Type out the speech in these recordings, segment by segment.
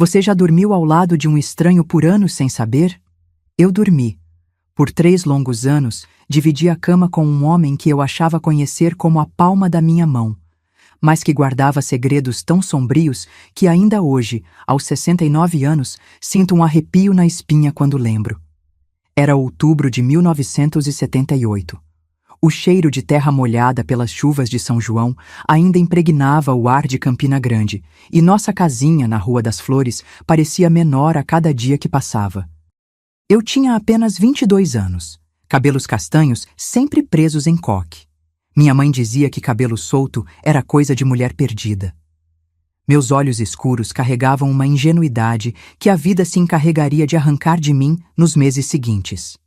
Você já dormiu ao lado de um estranho por anos sem saber? Eu dormi. Por 3 longos anos, dividi a cama com um homem que eu achava conhecer como a palma da minha mão, mas que guardava segredos tão sombrios que ainda hoje, aos 69 anos, sinto um arrepio na espinha quando lembro. Era outubro de 1978. O cheiro de terra molhada pelas chuvas de São João ainda impregnava o ar de Campina Grande, e nossa casinha na Rua das Flores parecia menor a cada dia que passava. Eu tinha apenas 22 anos, cabelos castanhos sempre presos em coque. Minha mãe dizia que cabelo solto era coisa de mulher perdida. Meus olhos escuros carregavam uma ingenuidade que a vida se encarregaria de arrancar de mim nos meses seguintes.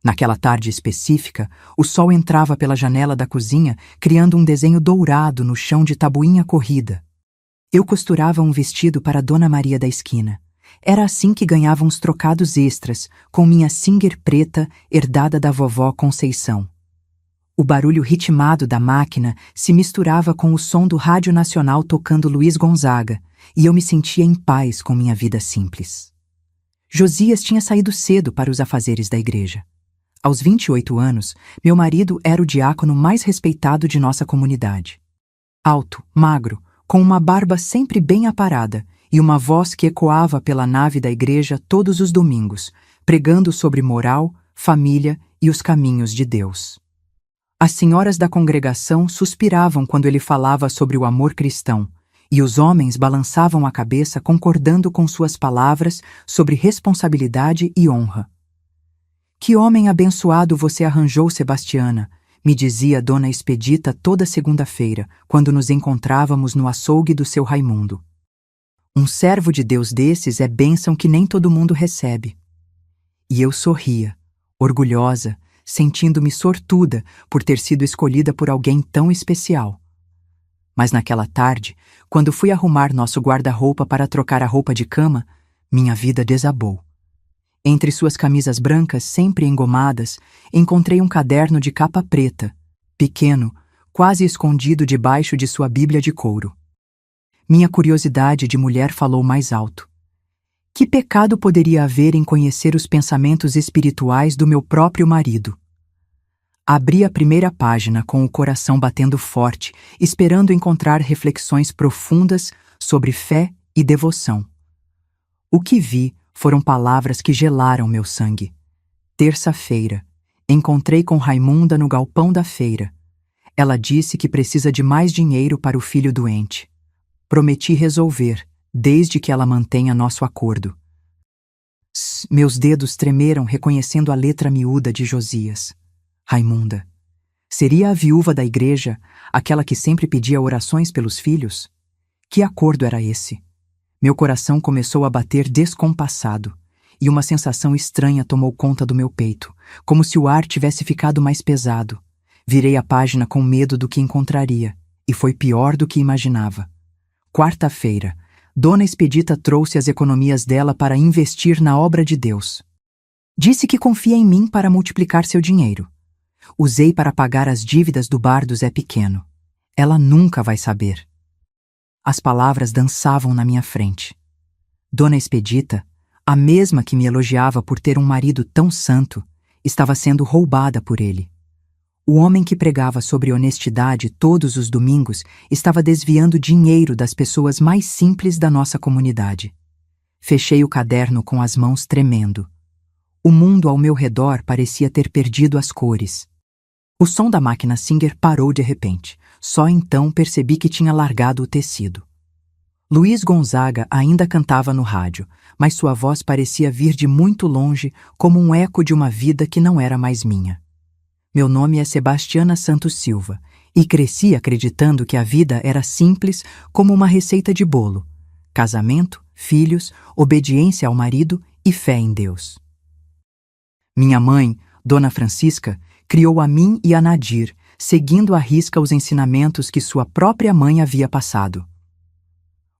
Naquela tarde específica, o sol entrava pela janela da cozinha, criando um desenho dourado no chão de tabuinha corrida. Eu costurava um vestido para Dona Maria da esquina. Era assim que ganhava uns trocados extras, com minha Singer preta herdada da vovó Conceição. O barulho ritmado da máquina se misturava com o som do Rádio Nacional tocando Luiz Gonzaga, e eu me sentia em paz com minha vida simples. Josias tinha saído cedo para os afazeres da igreja. Aos 28 anos, meu marido era o diácono mais respeitado de nossa comunidade. Alto, magro, com uma barba sempre bem aparada e uma voz que ecoava pela nave da igreja todos os domingos, pregando sobre moral, família e os caminhos de Deus. As senhoras da congregação suspiravam quando ele falava sobre o amor cristão, e os homens balançavam a cabeça concordando com suas palavras sobre responsabilidade e honra. "Que homem abençoado você arranjou, Sebastiana", me dizia Dona Expedita toda segunda-feira, quando nos encontrávamos no açougue do seu Raimundo. "Um servo de Deus desses é bênção que nem todo mundo recebe." E eu sorria, orgulhosa, sentindo-me sortuda por ter sido escolhida por alguém tão especial. Mas naquela tarde, quando fui arrumar nosso guarda-roupa para trocar a roupa de cama, minha vida desabou. Entre suas camisas brancas sempre engomadas, encontrei um caderno de capa preta, pequeno, quase escondido debaixo de sua Bíblia de couro. Minha curiosidade de mulher falou mais alto. Que pecado poderia haver em conhecer os pensamentos espirituais do meu próprio marido? Abri a primeira página com o coração batendo forte, esperando encontrar reflexões profundas sobre fé e devoção. O que vi foram palavras que gelaram meu sangue. Terça-feira, encontrei com Raimunda no galpão da feira. Ela disse que precisa de mais dinheiro para o filho doente. Prometi resolver, desde que ela mantenha nosso acordo. Meus dedos tremeram reconhecendo a letra miúda de Josias. Raimunda. Seria a viúva da igreja, aquela que sempre pedia orações pelos filhos? Que acordo era esse? Meu coração começou a bater descompassado, e uma sensação estranha tomou conta do meu peito, como se o ar tivesse ficado mais pesado. Virei a página com medo do que encontraria, e foi pior do que imaginava. Quarta-feira, Dona Expedita trouxe as economias dela para investir na obra de Deus. Disse que confia em mim para multiplicar seu dinheiro. Usei para pagar as dívidas do bar do Zé Pequeno. Ela nunca vai saber. As palavras dançavam na minha frente. Dona Expedita, a mesma que me elogiava por ter um marido tão santo, estava sendo roubada por ele. O homem que pregava sobre honestidade todos os domingos estava desviando dinheiro das pessoas mais simples da nossa comunidade. Fechei o caderno com as mãos tremendo. O mundo ao meu redor parecia ter perdido as cores. O som da máquina Singer parou de repente. Só então percebi que tinha largado o tecido. Luiz Gonzaga ainda cantava no rádio, mas sua voz parecia vir de muito longe, como um eco de uma vida que não era mais minha. Meu nome é Sebastiana Santos Silva, e cresci acreditando que a vida era simples como uma receita de bolo: casamento, filhos, obediência ao marido e fé em Deus. Minha mãe, Dona Francisca, criou a mim e a Nadir, seguindo à risca os ensinamentos que sua própria mãe havia passado.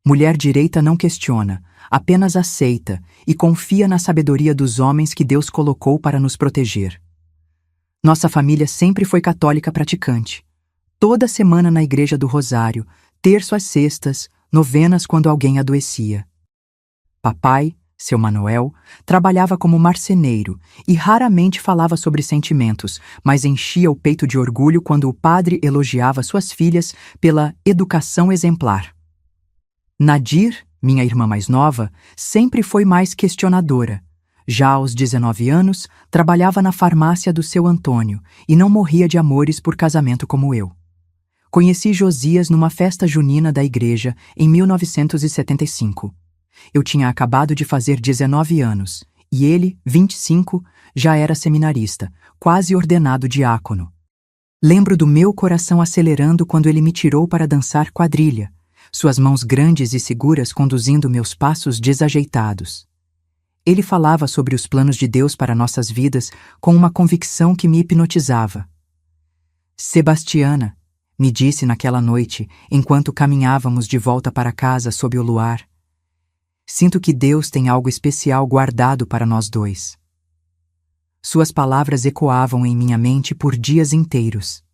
Mulher direita não questiona, apenas aceita e confia na sabedoria dos homens que Deus colocou para nos proteger. Nossa família sempre foi católica praticante. Toda semana na igreja do Rosário, terço às sextas, novenas quando alguém adoecia. Papai, seu Manuel, trabalhava como marceneiro e raramente falava sobre sentimentos, mas enchia o peito de orgulho quando o padre elogiava suas filhas pela educação exemplar. Nadir, minha irmã mais nova, sempre foi mais questionadora. Já aos 19 anos, trabalhava na farmácia do seu Antônio e não morria de amores por casamento como eu. Conheci Josias numa festa junina da igreja em 1975. Eu tinha acabado de fazer 19 anos e ele, 25, já era seminarista, quase ordenado diácono. Lembro do meu coração acelerando quando ele me tirou para dançar quadrilha, suas mãos grandes e seguras conduzindo meus passos desajeitados. Ele falava sobre os planos de Deus para nossas vidas com uma convicção que me hipnotizava. Sebastiana, me disse naquela noite, enquanto caminhávamos de volta para casa sob o luar, sinto que Deus tem algo especial guardado para nós dois. Suas palavras ecoavam em minha mente por dias inteiros.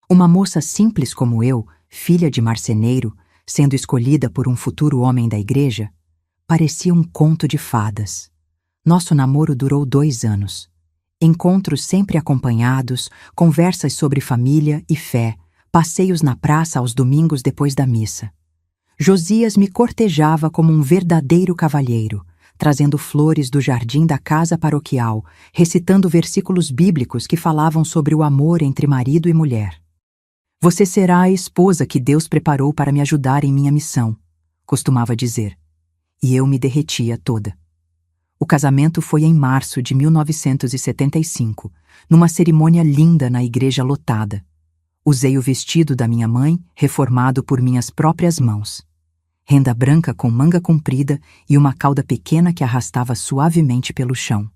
Uma moça simples como eu, filha de marceneiro, sendo escolhida por um futuro homem da igreja, parecia um conto de fadas. Nosso namoro durou 2 anos. Encontros sempre acompanhados, conversas sobre família e fé, passeios na praça aos domingos depois da missa. Josias me cortejava como um verdadeiro cavalheiro, trazendo flores do jardim da casa paroquial, recitando versículos bíblicos que falavam sobre o amor entre marido e mulher. Você será a esposa que Deus preparou para me ajudar em minha missão, costumava dizer. E eu me derretia toda. O casamento foi em março de 1975, numa cerimônia linda na igreja lotada. Usei o vestido da minha mãe, reformado por minhas próprias mãos. Renda branca com manga comprida e uma cauda pequena que arrastava suavemente pelo chão.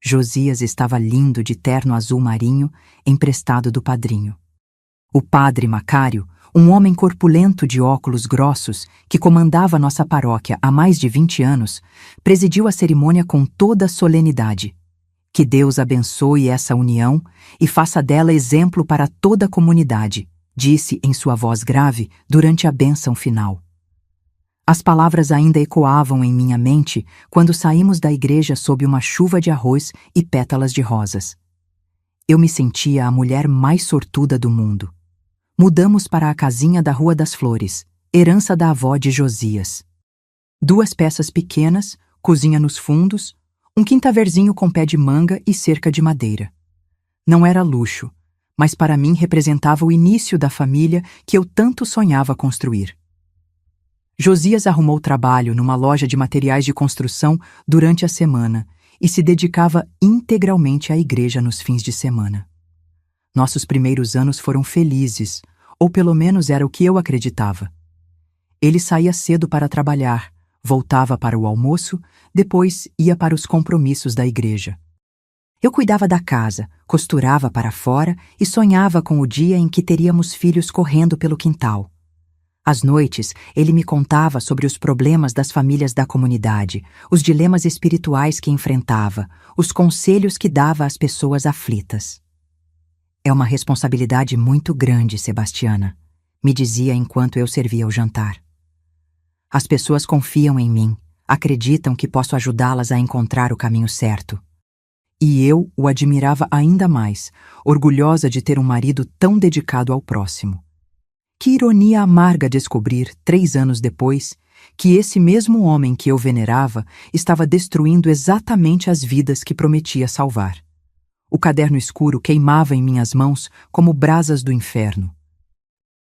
Josias estava lindo de terno azul marinho, emprestado do padrinho. O padre Macário, um homem corpulento de óculos grossos que comandava nossa paróquia há mais de 20 anos, presidiu a cerimônia com toda a solenidade. Que Deus abençoe essa união e faça dela exemplo para toda a comunidade, disse em sua voz grave durante a bênção final. As palavras ainda ecoavam em minha mente quando saímos da igreja sob uma chuva de arroz e pétalas de rosas. Eu me sentia a mulher mais sortuda do mundo. Mudamos para a casinha da Rua das Flores, herança da avó de Josias. 2 peças pequenas, cozinha nos fundos, um quintaverzinho com pé de manga e cerca de madeira. Não era luxo, mas para mim representava o início da família que eu tanto sonhava construir. Josias arrumou trabalho numa loja de materiais de construção durante a semana e se dedicava integralmente à igreja nos fins de semana. Nossos primeiros anos foram felizes, ou pelo menos era o que eu acreditava. Ele saía cedo para trabalhar, voltava para o almoço, depois ia para os compromissos da igreja. Eu cuidava da casa, costurava para fora e sonhava com o dia em que teríamos filhos correndo pelo quintal. Às noites, ele me contava sobre os problemas das famílias da comunidade, os dilemas espirituais que enfrentava, os conselhos que dava às pessoas aflitas. É uma responsabilidade muito grande, Sebastiana, me dizia enquanto eu servia o jantar. As pessoas confiam em mim, acreditam que posso ajudá-las a encontrar o caminho certo. E eu o admirava ainda mais, orgulhosa de ter um marido tão dedicado ao próximo. Que ironia amarga descobrir, 3 anos depois, que esse mesmo homem que eu venerava estava destruindo exatamente as vidas que prometia salvar. O caderno escuro queimava em minhas mãos como brasas do inferno.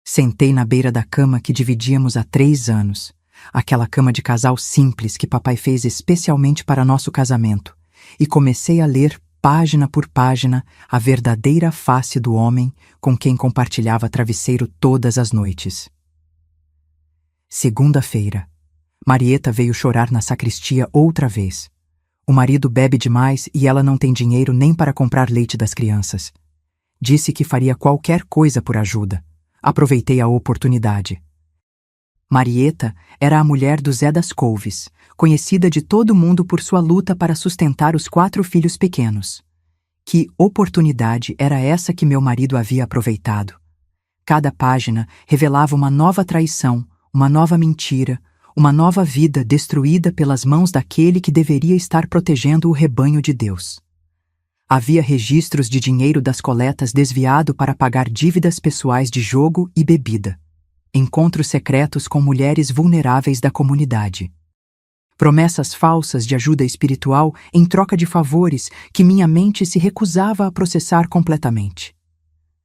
Sentei na beira da cama que dividíamos há 3 anos, aquela cama de casal simples que papai fez especialmente para nosso casamento, e comecei a ler, página por página, a verdadeira face do homem com quem compartilhava travesseiro todas as noites. Segunda-feira. Marieta veio chorar na sacristia outra vez. O marido bebe demais e ela não tem dinheiro nem para comprar leite das crianças. Disse que faria qualquer coisa por ajuda. Aproveitei a oportunidade. Marieta era a mulher do Zé das Couves, conhecida de todo mundo por sua luta para sustentar os 4 filhos pequenos. Que oportunidade era essa que meu marido havia aproveitado? Cada página revelava uma nova traição, uma nova mentira, uma nova vida destruída pelas mãos daquele que deveria estar protegendo o rebanho de Deus. Havia registros de dinheiro das coletas desviado para pagar dívidas pessoais de jogo e bebida. Encontros secretos com mulheres vulneráveis da comunidade. Promessas falsas de ajuda espiritual em troca de favores que minha mente se recusava a processar completamente.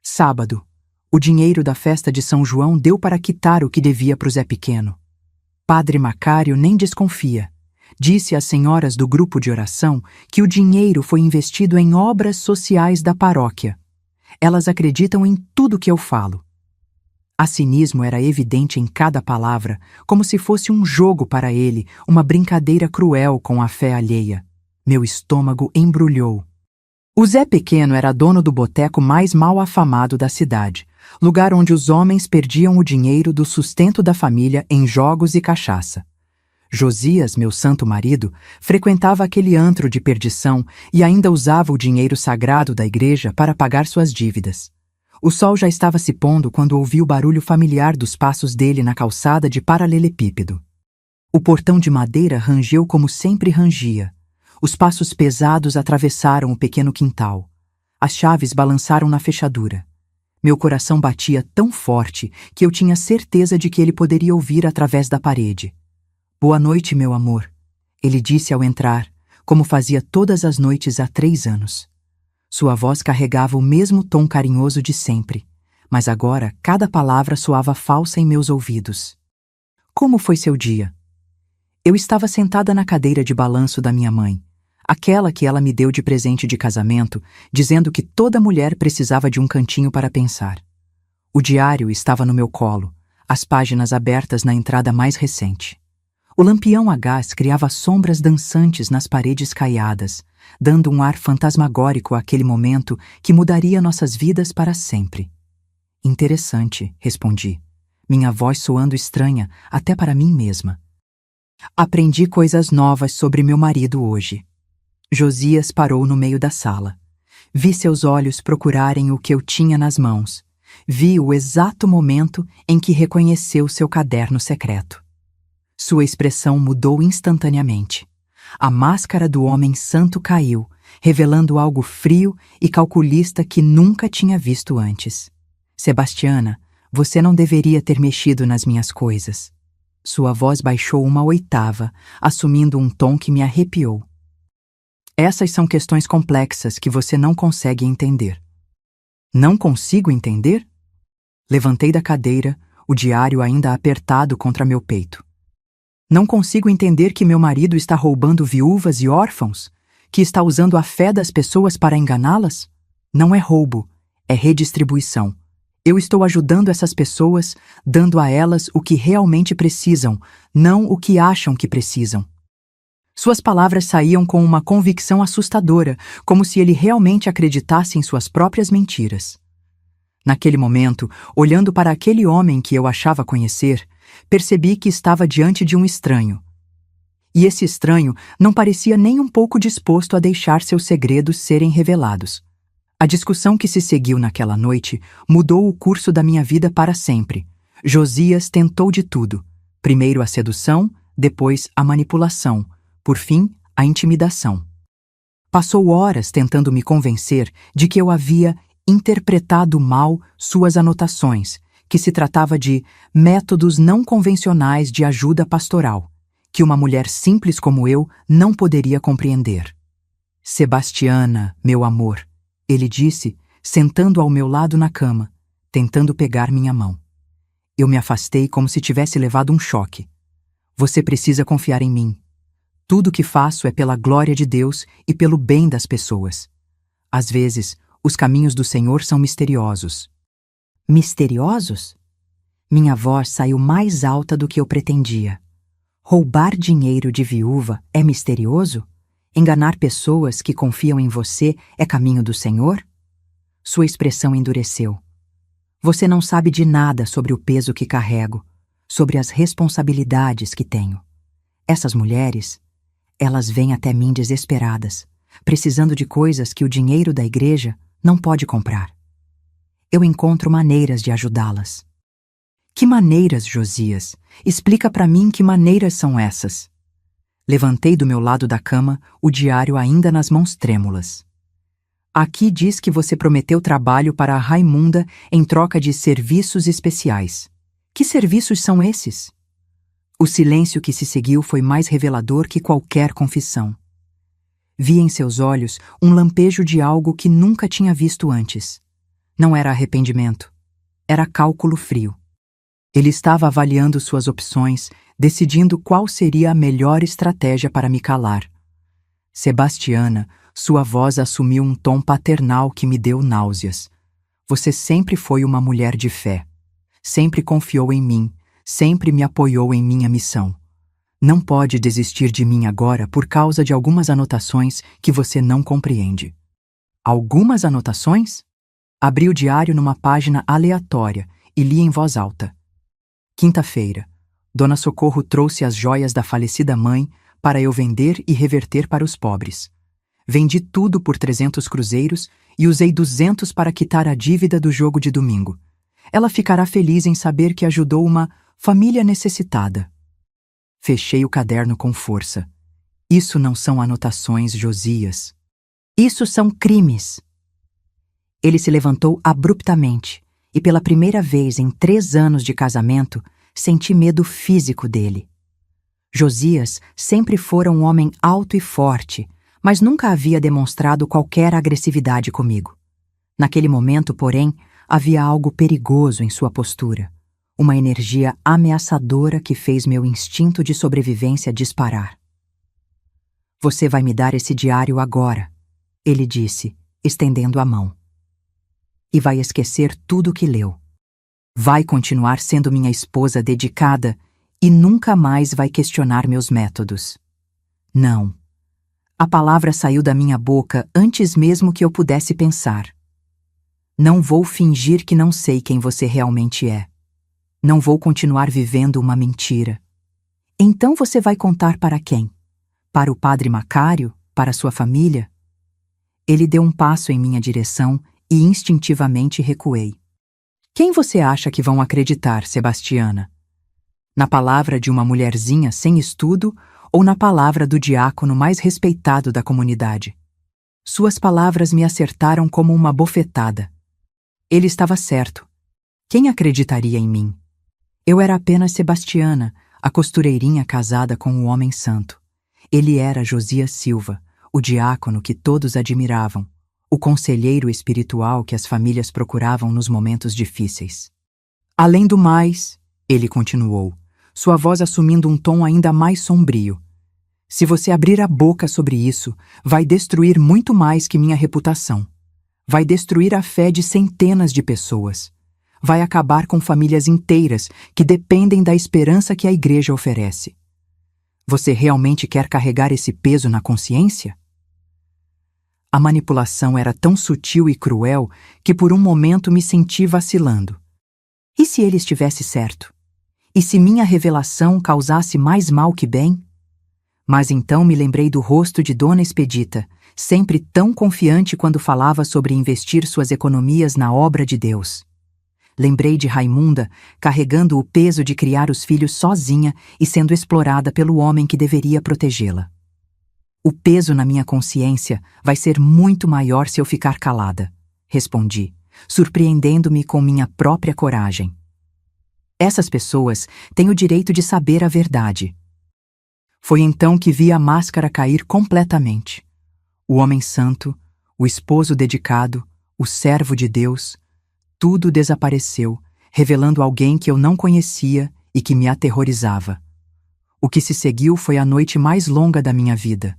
Sábado, o dinheiro da festa de São João deu para quitar o que devia para o Zé Pequeno. Padre Macário nem desconfia. Disse às senhoras do grupo de oração que o dinheiro foi investido em obras sociais da paróquia. Elas acreditam em tudo que eu falo. A cinismo era evidente em cada palavra, como se fosse um jogo para ele, uma brincadeira cruel com a fé alheia. Meu estômago embrulhou. O Zé Pequeno era dono do boteco mais mal afamado da cidade, lugar onde os homens perdiam o dinheiro do sustento da família em jogos e cachaça. Josias, meu santo marido, frequentava aquele antro de perdição e ainda usava o dinheiro sagrado da igreja para pagar suas dívidas. O sol já estava se pondo quando ouvi o barulho familiar dos passos dele na calçada de paralelepípedo. O portão de madeira rangeu como sempre rangia. Os passos pesados atravessaram o pequeno quintal. As chaves balançaram na fechadura. Meu coração batia tão forte que eu tinha certeza de que ele poderia ouvir através da parede. "Boa noite, meu amor", ele disse ao entrar, como fazia todas as noites há 3 anos. Sua voz carregava o mesmo tom carinhoso de sempre, mas agora cada palavra soava falsa em meus ouvidos. "Como foi seu dia?" Eu estava sentada na cadeira de balanço da minha mãe, aquela que ela me deu de presente de casamento, dizendo que toda mulher precisava de um cantinho para pensar. O diário estava no meu colo, as páginas abertas na entrada mais recente. O lampião a gás criava sombras dançantes nas paredes caiadas, dando um ar fantasmagórico àquele momento que mudaria nossas vidas para sempre. "Interessante", respondi, minha voz soando estranha até para mim mesma. "Aprendi coisas novas sobre meu marido hoje." Josias parou no meio da sala. Vi seus olhos procurarem o que eu tinha nas mãos. Vi o exato momento em que reconheceu seu caderno secreto. Sua expressão mudou instantaneamente. A máscara do homem santo caiu, revelando algo frio e calculista que nunca tinha visto antes. "Sebastiana, você não deveria ter mexido nas minhas coisas." Sua voz baixou uma oitava, assumindo um tom que me arrepiou. "Essas são questões complexas que você não consegue entender." "Não consigo entender?" Levantei da cadeira, o diário ainda apertado contra meu peito. "Não consigo entender que meu marido está roubando viúvas e órfãos? Que está usando a fé das pessoas para enganá-las? Não é roubo, é redistribuição. Eu estou ajudando essas pessoas, dando a elas o que realmente precisam, não o que acham que precisam." Suas palavras saíam com uma convicção assustadora, como se ele realmente acreditasse em suas próprias mentiras. Naquele momento, olhando para aquele homem que eu achava conhecer, percebi que estava diante de um estranho. E esse estranho não parecia nem um pouco disposto a deixar seus segredos serem revelados. A discussão que se seguiu naquela noite mudou o curso da minha vida para sempre. Josias tentou de tudo. Primeiro a sedução, depois a manipulação, por fim, a intimidação. Passou horas tentando me convencer de que eu havia interpretado mal suas anotações, que se tratava de métodos não convencionais de ajuda pastoral, que uma mulher simples como eu não poderia compreender. "Sebastiana, meu amor", ele disse, sentando ao meu lado na cama, tentando pegar minha mão. Eu me afastei como se tivesse levado um choque. "Você precisa confiar em mim. Tudo o que faço é pela glória de Deus e pelo bem das pessoas. Às vezes, os caminhos do Senhor são misteriosos." "Misteriosos?" Minha voz saiu mais alta do que eu pretendia. "Roubar dinheiro de viúva é misterioso? Enganar pessoas que confiam em você é caminho do Senhor?" Sua expressão endureceu. "Você não sabe de nada sobre o peso que carrego, sobre as responsabilidades que tenho. Essas mulheres, elas vêm até mim desesperadas, precisando de coisas que o dinheiro da igreja não pode comprar. Eu encontro maneiras de ajudá-las." Que maneiras, Josias? Explica para mim que maneiras são essas. Levantei do meu lado da cama, o diário ainda nas mãos trêmulas. Aqui diz que você prometeu trabalho para a Raimunda em troca de serviços especiais. Que serviços são esses? O silêncio que se seguiu foi mais revelador que qualquer confissão. Vi em seus olhos um lampejo de algo que nunca tinha visto antes. Não era arrependimento. Era cálculo frio. Ele estava avaliando suas opções, decidindo qual seria a melhor estratégia para me calar. Sebastiana, sua voz assumiu um tom paternal que me deu náuseas. Você sempre foi uma mulher de fé. Sempre confiou em mim, sempre me apoiou em minha missão. Não pode desistir de mim agora por causa de algumas anotações que você não compreende. Algumas anotações? Abri o diário numa página aleatória e li em voz alta. Quinta-feira. Dona Socorro trouxe as joias da falecida mãe para eu vender e reverter para os pobres. Vendi tudo por 300 cruzeiros e usei 200 para quitar a dívida do jogo de domingo. Ela ficará feliz em saber que ajudou uma família necessitada. Fechei o caderno com força. Isso não são anotações, Josias. Isso são crimes. Ele se levantou abruptamente e pela primeira vez em 3 anos de casamento, senti medo físico dele. Josias sempre fora um homem alto e forte, mas nunca havia demonstrado qualquer agressividade comigo. Naquele momento, porém, havia algo perigoso em sua postura, uma energia ameaçadora que fez meu instinto de sobrevivência disparar. Você vai me dar esse diário agora, ele disse, estendendo a mão. E vai esquecer tudo o que leu. Vai continuar sendo minha esposa dedicada e nunca mais vai questionar meus métodos. Não. A palavra saiu da minha boca antes mesmo que eu pudesse pensar. Não vou fingir que não sei quem você realmente é. Não vou continuar vivendo uma mentira. Então você vai contar para quem? Para o padre Macário? Para sua família? Ele deu um passo em minha direção e instintivamente recuei. Quem você acha que vão acreditar, Sebastiana? Na palavra de uma mulherzinha sem estudo ou na palavra do diácono mais respeitado da comunidade? Suas palavras me acertaram como uma bofetada. Ele estava certo. Quem acreditaria em mim? Eu era apenas Sebastiana, a costureirinha casada com o homem santo. Ele era Josias Silva, o diácono que todos admiravam, o conselheiro espiritual que as famílias procuravam nos momentos difíceis. Além do mais, ele continuou, sua voz assumindo um tom ainda mais sombrio. Se você abrir a boca sobre isso, vai destruir muito mais que minha reputação. Vai destruir a fé de centenas de pessoas. Vai acabar com famílias inteiras que dependem da esperança que a igreja oferece. Você realmente quer carregar esse peso na consciência? A manipulação era tão sutil e cruel que por um momento me senti vacilando. E se ele estivesse certo? E se minha revelação causasse mais mal que bem? Mas então me lembrei do rosto de Dona Expedita, sempre tão confiante quando falava sobre investir suas economias na obra de Deus. Lembrei de Raimunda carregando o peso de criar os filhos sozinha e sendo explorada pelo homem que deveria protegê-la. O peso na minha consciência vai ser muito maior se eu ficar calada, respondi, surpreendendo-me com minha própria coragem. Essas pessoas têm o direito de saber a verdade. Foi então que vi a máscara cair completamente. O homem santo, o esposo dedicado, o servo de Deus, tudo desapareceu, revelando alguém que eu não conhecia e que me aterrorizava. O que se seguiu foi a noite mais longa da minha vida.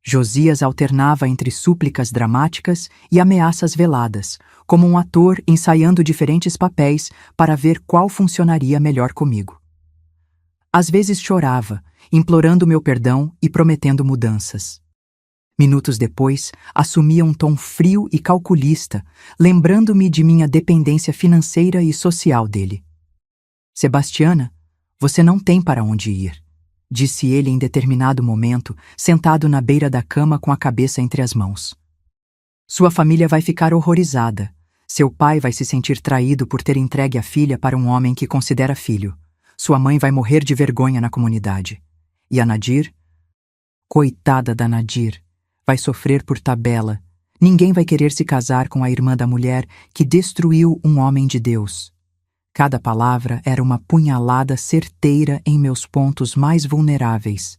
Josias alternava entre súplicas dramáticas e ameaças veladas, como um ator ensaiando diferentes papéis para ver qual funcionaria melhor comigo. Às vezes chorava, implorando meu perdão e prometendo mudanças. Minutos depois, assumia um tom frio e calculista, lembrando-me de minha dependência financeira e social dele. Sebastiana, você não tem para onde ir, disse ele em determinado momento, sentado na beira da cama com a cabeça entre as mãos. Sua família vai ficar horrorizada. Seu pai vai se sentir traído por ter entregue a filha para um homem que considera filho. Sua mãe vai morrer de vergonha na comunidade. E a Nadir? Coitada da Nadir. Vai sofrer por tabela. Ninguém vai querer se casar com a irmã da mulher que destruiu um homem de Deus. Cada palavra era uma punhalada certeira em meus pontos mais vulneráveis.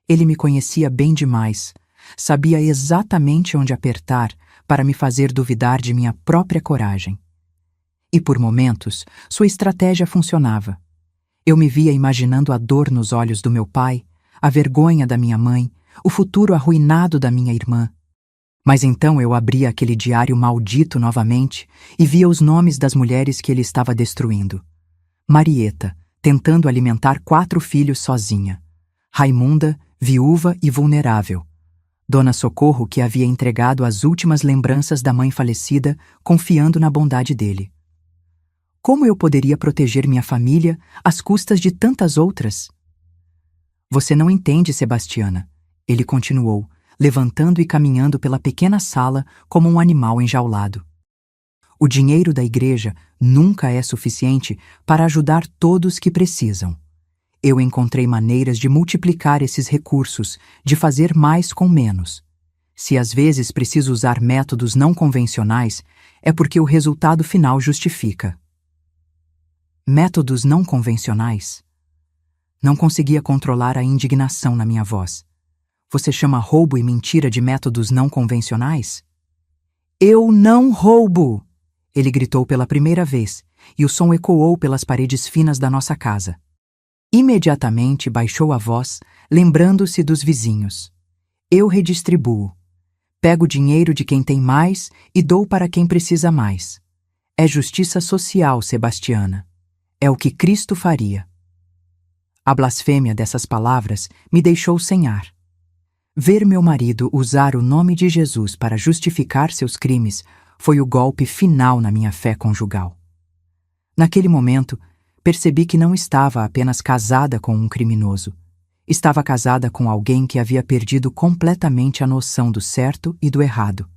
Ele me conhecia bem demais. Sabia exatamente onde apertar para me fazer duvidar de minha própria coragem. E por momentos, sua estratégia funcionava. Eu me via imaginando a dor nos olhos do meu pai, a vergonha da minha mãe, o futuro arruinado da minha irmã. Mas então eu abria aquele diário maldito novamente e via os nomes das mulheres que ele estava destruindo. Marieta, tentando alimentar 4 filhos sozinha. Raimunda, viúva e vulnerável. Dona Socorro, que havia entregado as últimas lembranças da mãe falecida, confiando na bondade dele. Como eu poderia proteger minha família às custas de tantas outras? Você não entende, Sebastiana, ele continuou, levantando e caminhando pela pequena sala como um animal enjaulado. O dinheiro da igreja nunca é suficiente para ajudar todos que precisam. Eu encontrei maneiras de multiplicar esses recursos, de fazer mais com menos. Se às vezes preciso usar métodos não convencionais, é porque o resultado final justifica. Métodos não convencionais? Não conseguia controlar a indignação na minha voz. Você chama roubo e mentira de métodos não convencionais? Eu não roubo! Ele gritou pela primeira vez, e o som ecoou pelas paredes finas da nossa casa. Imediatamente baixou a voz, lembrando-se dos vizinhos. Eu redistribuo. Pego o dinheiro de quem tem mais e dou para quem precisa mais. É justiça social, Sebastiana. É o que Cristo faria. A blasfêmia dessas palavras me deixou sem ar. Ver meu marido usar o nome de Jesus para justificar seus crimes foi o golpe final na minha fé conjugal. Naquele momento, percebi que não estava apenas casada com um criminoso. Estava casada com alguém que havia perdido completamente a noção do certo e do errado.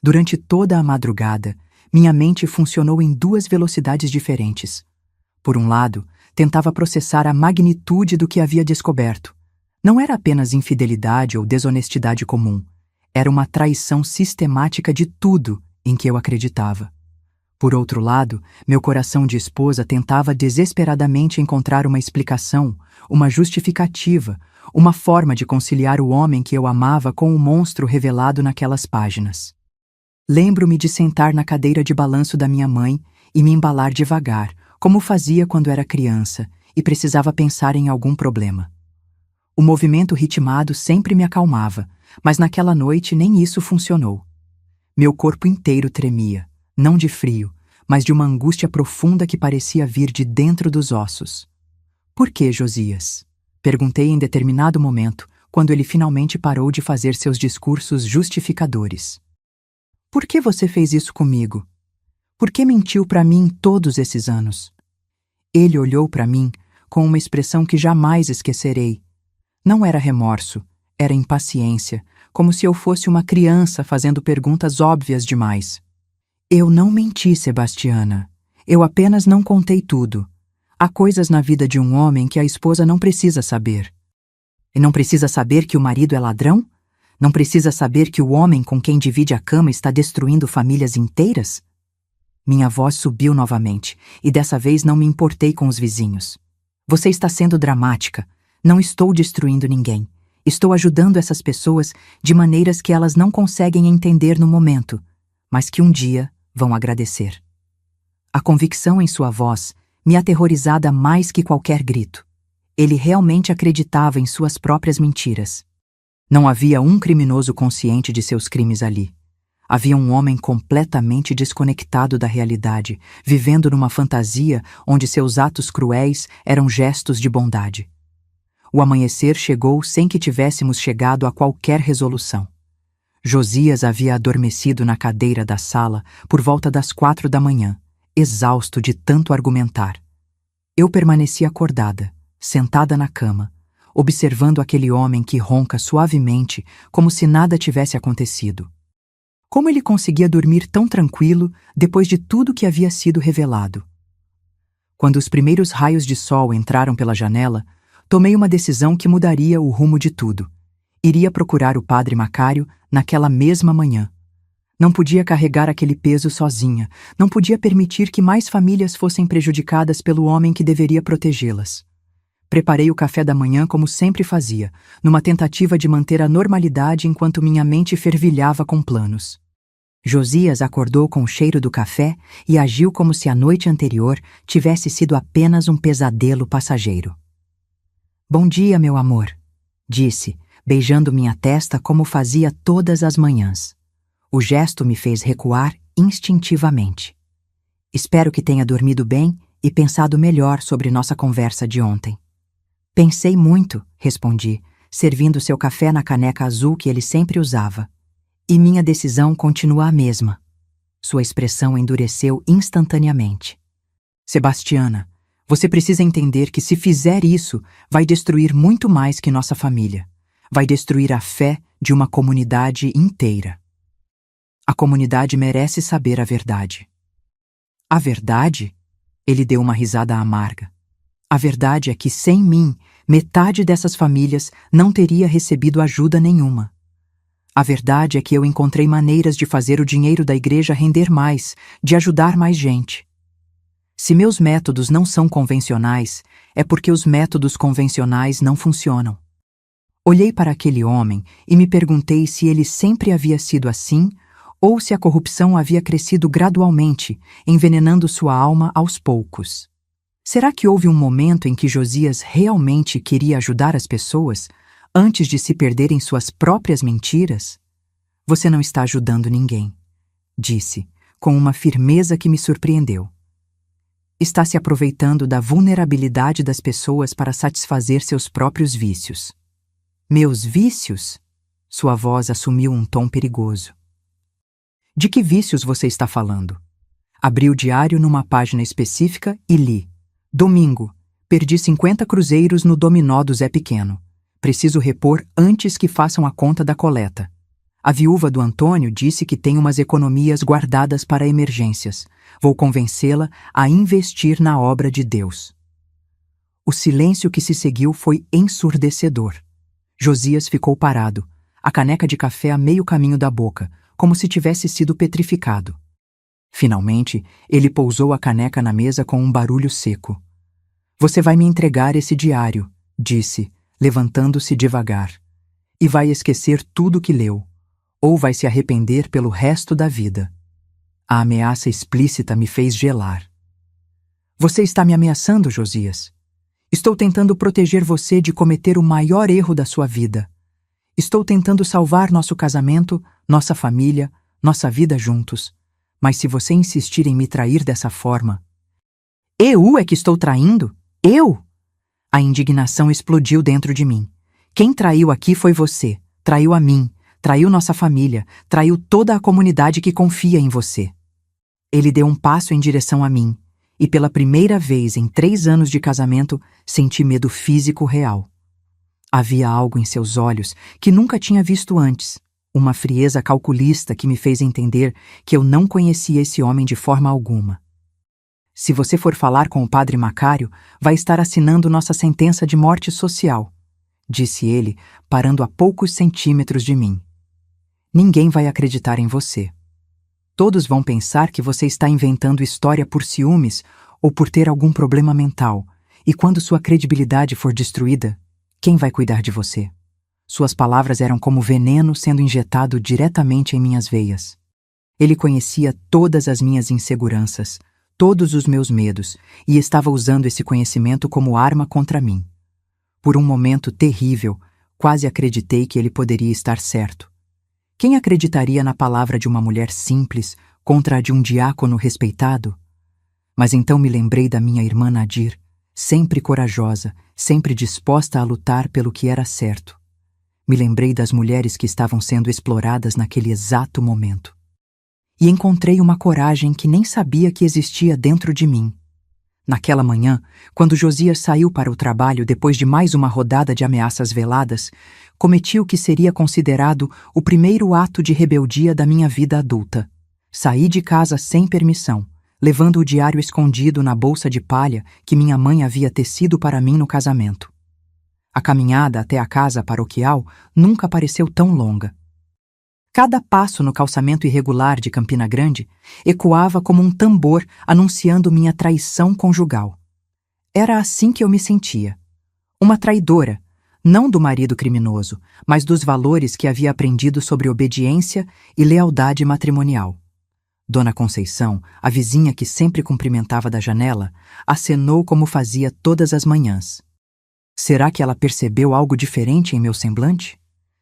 Durante toda a madrugada, minha mente funcionou em 2 velocidades diferentes. Por um lado, tentava processar a magnitude do que havia descoberto. Não era apenas infidelidade ou desonestidade comum. Era uma traição sistemática de tudo em que eu acreditava. Por outro lado, meu coração de esposa tentava desesperadamente encontrar uma explicação, uma justificativa, uma forma de conciliar o homem que eu amava com o monstro revelado naquelas páginas. Lembro-me de sentar na cadeira de balanço da minha mãe e me embalar devagar, como fazia quando era criança e precisava pensar em algum problema. O movimento ritmado sempre me acalmava, mas naquela noite nem isso funcionou. Meu corpo inteiro tremia, não de frio, mas de uma angústia profunda que parecia vir de dentro dos ossos. Por que, Josias? Perguntei em determinado momento, quando ele finalmente parou de fazer seus discursos justificadores. Por que você fez isso comigo? Por que mentiu para mim todos esses anos? Ele olhou para mim com uma expressão que jamais esquecerei. Não era remorso, era impaciência, como se eu fosse uma criança fazendo perguntas óbvias demais. Eu não menti, Sebastiana. Eu apenas não contei tudo. Há coisas na vida de um homem que a esposa não precisa saber. E não precisa saber que o marido é ladrão? Não precisa saber que o homem com quem divide a cama está destruindo famílias inteiras? Minha voz subiu novamente, e dessa vez não me importei com os vizinhos. Você está sendo dramática. Não estou destruindo ninguém. Estou ajudando essas pessoas de maneiras que elas não conseguem entender no momento, mas que um dia vão agradecer. A convicção em sua voz me aterrorizava mais que qualquer grito. Ele realmente acreditava em suas próprias mentiras. Não havia um criminoso consciente de seus crimes ali. Havia um homem completamente desconectado da realidade, vivendo numa fantasia onde seus atos cruéis eram gestos de bondade. O amanhecer chegou sem que tivéssemos chegado a qualquer resolução. Josias havia adormecido na cadeira da sala por volta das 4 da manhã, exausto de tanto argumentar. Eu permaneci acordada, sentada na cama, observando aquele homem que ronca suavemente como se nada tivesse acontecido. Como ele conseguia dormir tão tranquilo depois de tudo que havia sido revelado? Quando os primeiros raios de sol entraram pela janela, tomei uma decisão que mudaria o rumo de tudo. Iria procurar o padre Macário naquela mesma manhã. Não podia carregar aquele peso sozinha, não podia permitir que mais famílias fossem prejudicadas pelo homem que deveria protegê-las. Preparei o café da manhã como sempre fazia, numa tentativa de manter a normalidade enquanto minha mente fervilhava com planos. Josias acordou com o cheiro do café e agiu como se a noite anterior tivesse sido apenas um pesadelo passageiro. "Bom dia, meu amor", disse, beijando minha testa como fazia todas as manhãs. O gesto me fez recuar instintivamente. "Espero que tenha dormido bem e pensado melhor sobre nossa conversa de ontem." "Pensei muito", respondi, servindo seu café na caneca azul que ele sempre usava. "E minha decisão continua a mesma." Sua expressão endureceu instantaneamente. "Sebastiana, você precisa entender que se fizer isso, vai destruir muito mais que nossa família. Vai destruir a fé de uma comunidade inteira. A comunidade merece saber a verdade." "A verdade?" Ele deu uma risada amarga. "A verdade é que, sem mim, metade dessas famílias não teria recebido ajuda nenhuma. A verdade é que eu encontrei maneiras de fazer o dinheiro da igreja render mais, de ajudar mais gente. Se meus métodos não são convencionais, é porque os métodos convencionais não funcionam." Olhei para aquele homem e me perguntei se ele sempre havia sido assim ou se a corrupção havia crescido gradualmente, envenenando sua alma aos poucos. Será que houve um momento em que Josias realmente queria ajudar as pessoas, antes de se perder em suas próprias mentiras? "Você não está ajudando ninguém", disse, com uma firmeza que me surpreendeu. "Está se aproveitando da vulnerabilidade das pessoas para satisfazer seus próprios vícios." "Meus vícios?" Sua voz assumiu um tom perigoso. "De que vícios você está falando?" Abri o diário numa página específica e li: "Domingo. Perdi 50 cruzeiros no dominó do Zé Pequeno. Preciso repor antes que façam a conta da coleta. A viúva do Antônio disse que tem umas economias guardadas para emergências. Vou convencê-la a investir na obra de Deus." O silêncio que se seguiu foi ensurdecedor. Josias ficou parado, a caneca de café a meio caminho da boca, como se tivesse sido petrificado. Finalmente, ele pousou a caneca na mesa com um barulho seco. "Você vai me entregar esse diário", disse, levantando-se devagar. "E vai esquecer tudo que leu, ou vai se arrepender pelo resto da vida." A ameaça explícita me fez gelar. "Você está me ameaçando, Josias? Estou tentando proteger você de cometer o maior erro da sua vida. Estou tentando salvar nosso casamento, nossa família, nossa vida juntos. Mas se você insistir em me trair dessa forma..." "Eu é que estou traindo? Eu?" A indignação explodiu dentro de mim. "Quem traiu aqui foi você. Traiu a mim, traiu nossa família, traiu toda a comunidade que confia em você." Ele deu um passo em direção a mim, e pela primeira vez em 3 anos de casamento, senti medo físico real. Havia algo em seus olhos que nunca tinha visto antes, uma frieza calculista que me fez entender que eu não conhecia esse homem de forma alguma. "Se você for falar com o padre Macário, vai estar assinando nossa sentença de morte social", disse ele, parando a poucos centímetros de mim. "Ninguém vai acreditar em você. Todos vão pensar que você está inventando história por ciúmes ou por ter algum problema mental, e quando sua credibilidade for destruída, quem vai cuidar de você?" Suas palavras eram como veneno sendo injetado diretamente em minhas veias. Ele conhecia todas as minhas inseguranças, todos os meus medos, e estava usando esse conhecimento como arma contra mim. Por um momento terrível, quase acreditei que ele poderia estar certo. Quem acreditaria na palavra de uma mulher simples contra a de um diácono respeitado? Mas então me lembrei da minha irmã Nadir, sempre corajosa, sempre disposta a lutar pelo que era certo. Me lembrei das mulheres que estavam sendo exploradas naquele exato momento. E encontrei uma coragem que nem sabia que existia dentro de mim. Naquela manhã, quando Josias saiu para o trabalho depois de mais uma rodada de ameaças veladas, cometi o que seria considerado o primeiro ato de rebeldia da minha vida adulta. Saí de casa sem permissão, levando o diário escondido na bolsa de palha que minha mãe havia tecido para mim no casamento. A caminhada até a casa paroquial nunca pareceu tão longa. Cada passo no calçamento irregular de Campina Grande ecoava como um tambor anunciando minha traição conjugal. Era assim que eu me sentia. Uma traidora, não do marido criminoso, mas dos valores que havia aprendido sobre obediência e lealdade matrimonial. Dona Conceição, a vizinha que sempre cumprimentava da janela, acenou como fazia todas as manhãs. Será que ela percebeu algo diferente em meu semblante?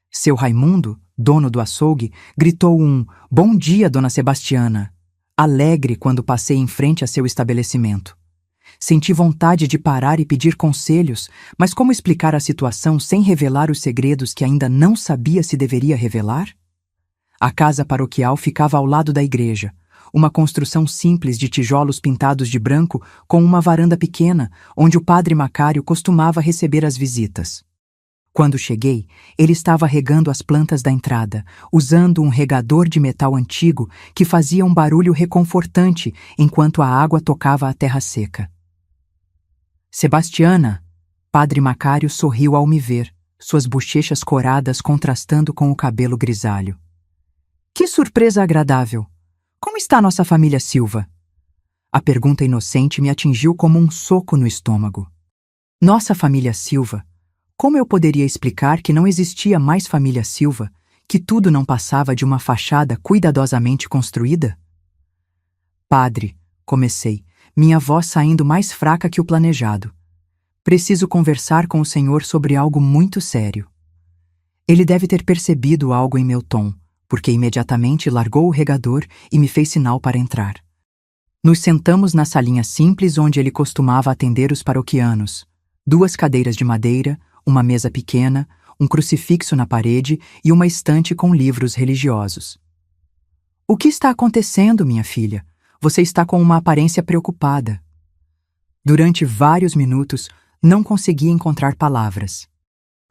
Seu Raimundo, dono do açougue, gritou um "Bom dia, Dona Sebastiana", alegre quando passei em frente a seu estabelecimento. Senti vontade de parar e pedir conselhos, mas como explicar a situação sem revelar os segredos que ainda não sabia se deveria revelar? A casa paroquial ficava ao lado da igreja, uma construção simples de tijolos pintados de branco com uma varanda pequena, onde o padre Macário costumava receber as visitas. Quando cheguei, ele estava regando as plantas da entrada, usando um regador de metal antigo que fazia um barulho reconfortante enquanto a água tocava a terra seca. "Sebastiana", padre Macário sorriu ao me ver, suas bochechas coradas contrastando com o cabelo grisalho. "Que surpresa agradável! Como está nossa família Silva?" A pergunta inocente me atingiu como um soco no estômago. Nossa família Silva? Como eu poderia explicar que não existia mais família Silva, que tudo não passava de uma fachada cuidadosamente construída? "Padre", comecei, minha voz saindo mais fraca que o planejado. "Preciso conversar com o senhor sobre algo muito sério." Ele deve ter percebido algo em meu tom, porque imediatamente largou o regador e me fez sinal para entrar. Nos sentamos na salinha simples onde ele costumava atender os paroquianos. 2 cadeiras de madeira, uma mesa pequena, um crucifixo na parede e uma estante com livros religiosos. "O que está acontecendo, minha filha? Você está com uma aparência preocupada." Durante vários minutos, não consegui encontrar palavras.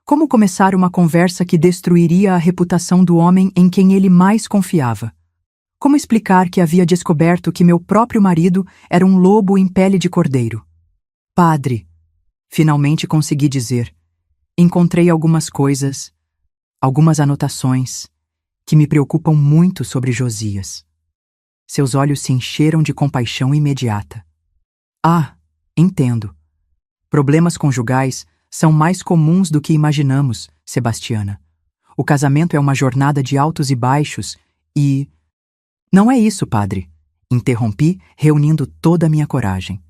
Como começar uma conversa que destruiria a reputação do homem em quem ele mais confiava? Como explicar que havia descoberto que meu próprio marido era um lobo em pele de cordeiro? "Padre", finalmente consegui dizer, "encontrei algumas coisas, algumas anotações, que me preocupam muito sobre Josias." Seus olhos se encheram de compaixão imediata. "Ah, entendo. Problemas conjugais são mais comuns do que imaginamos, Sebastiana. O casamento é uma jornada de altos e baixos e..." "Não é isso, padre", interrompi, reunindo toda a minha coragem.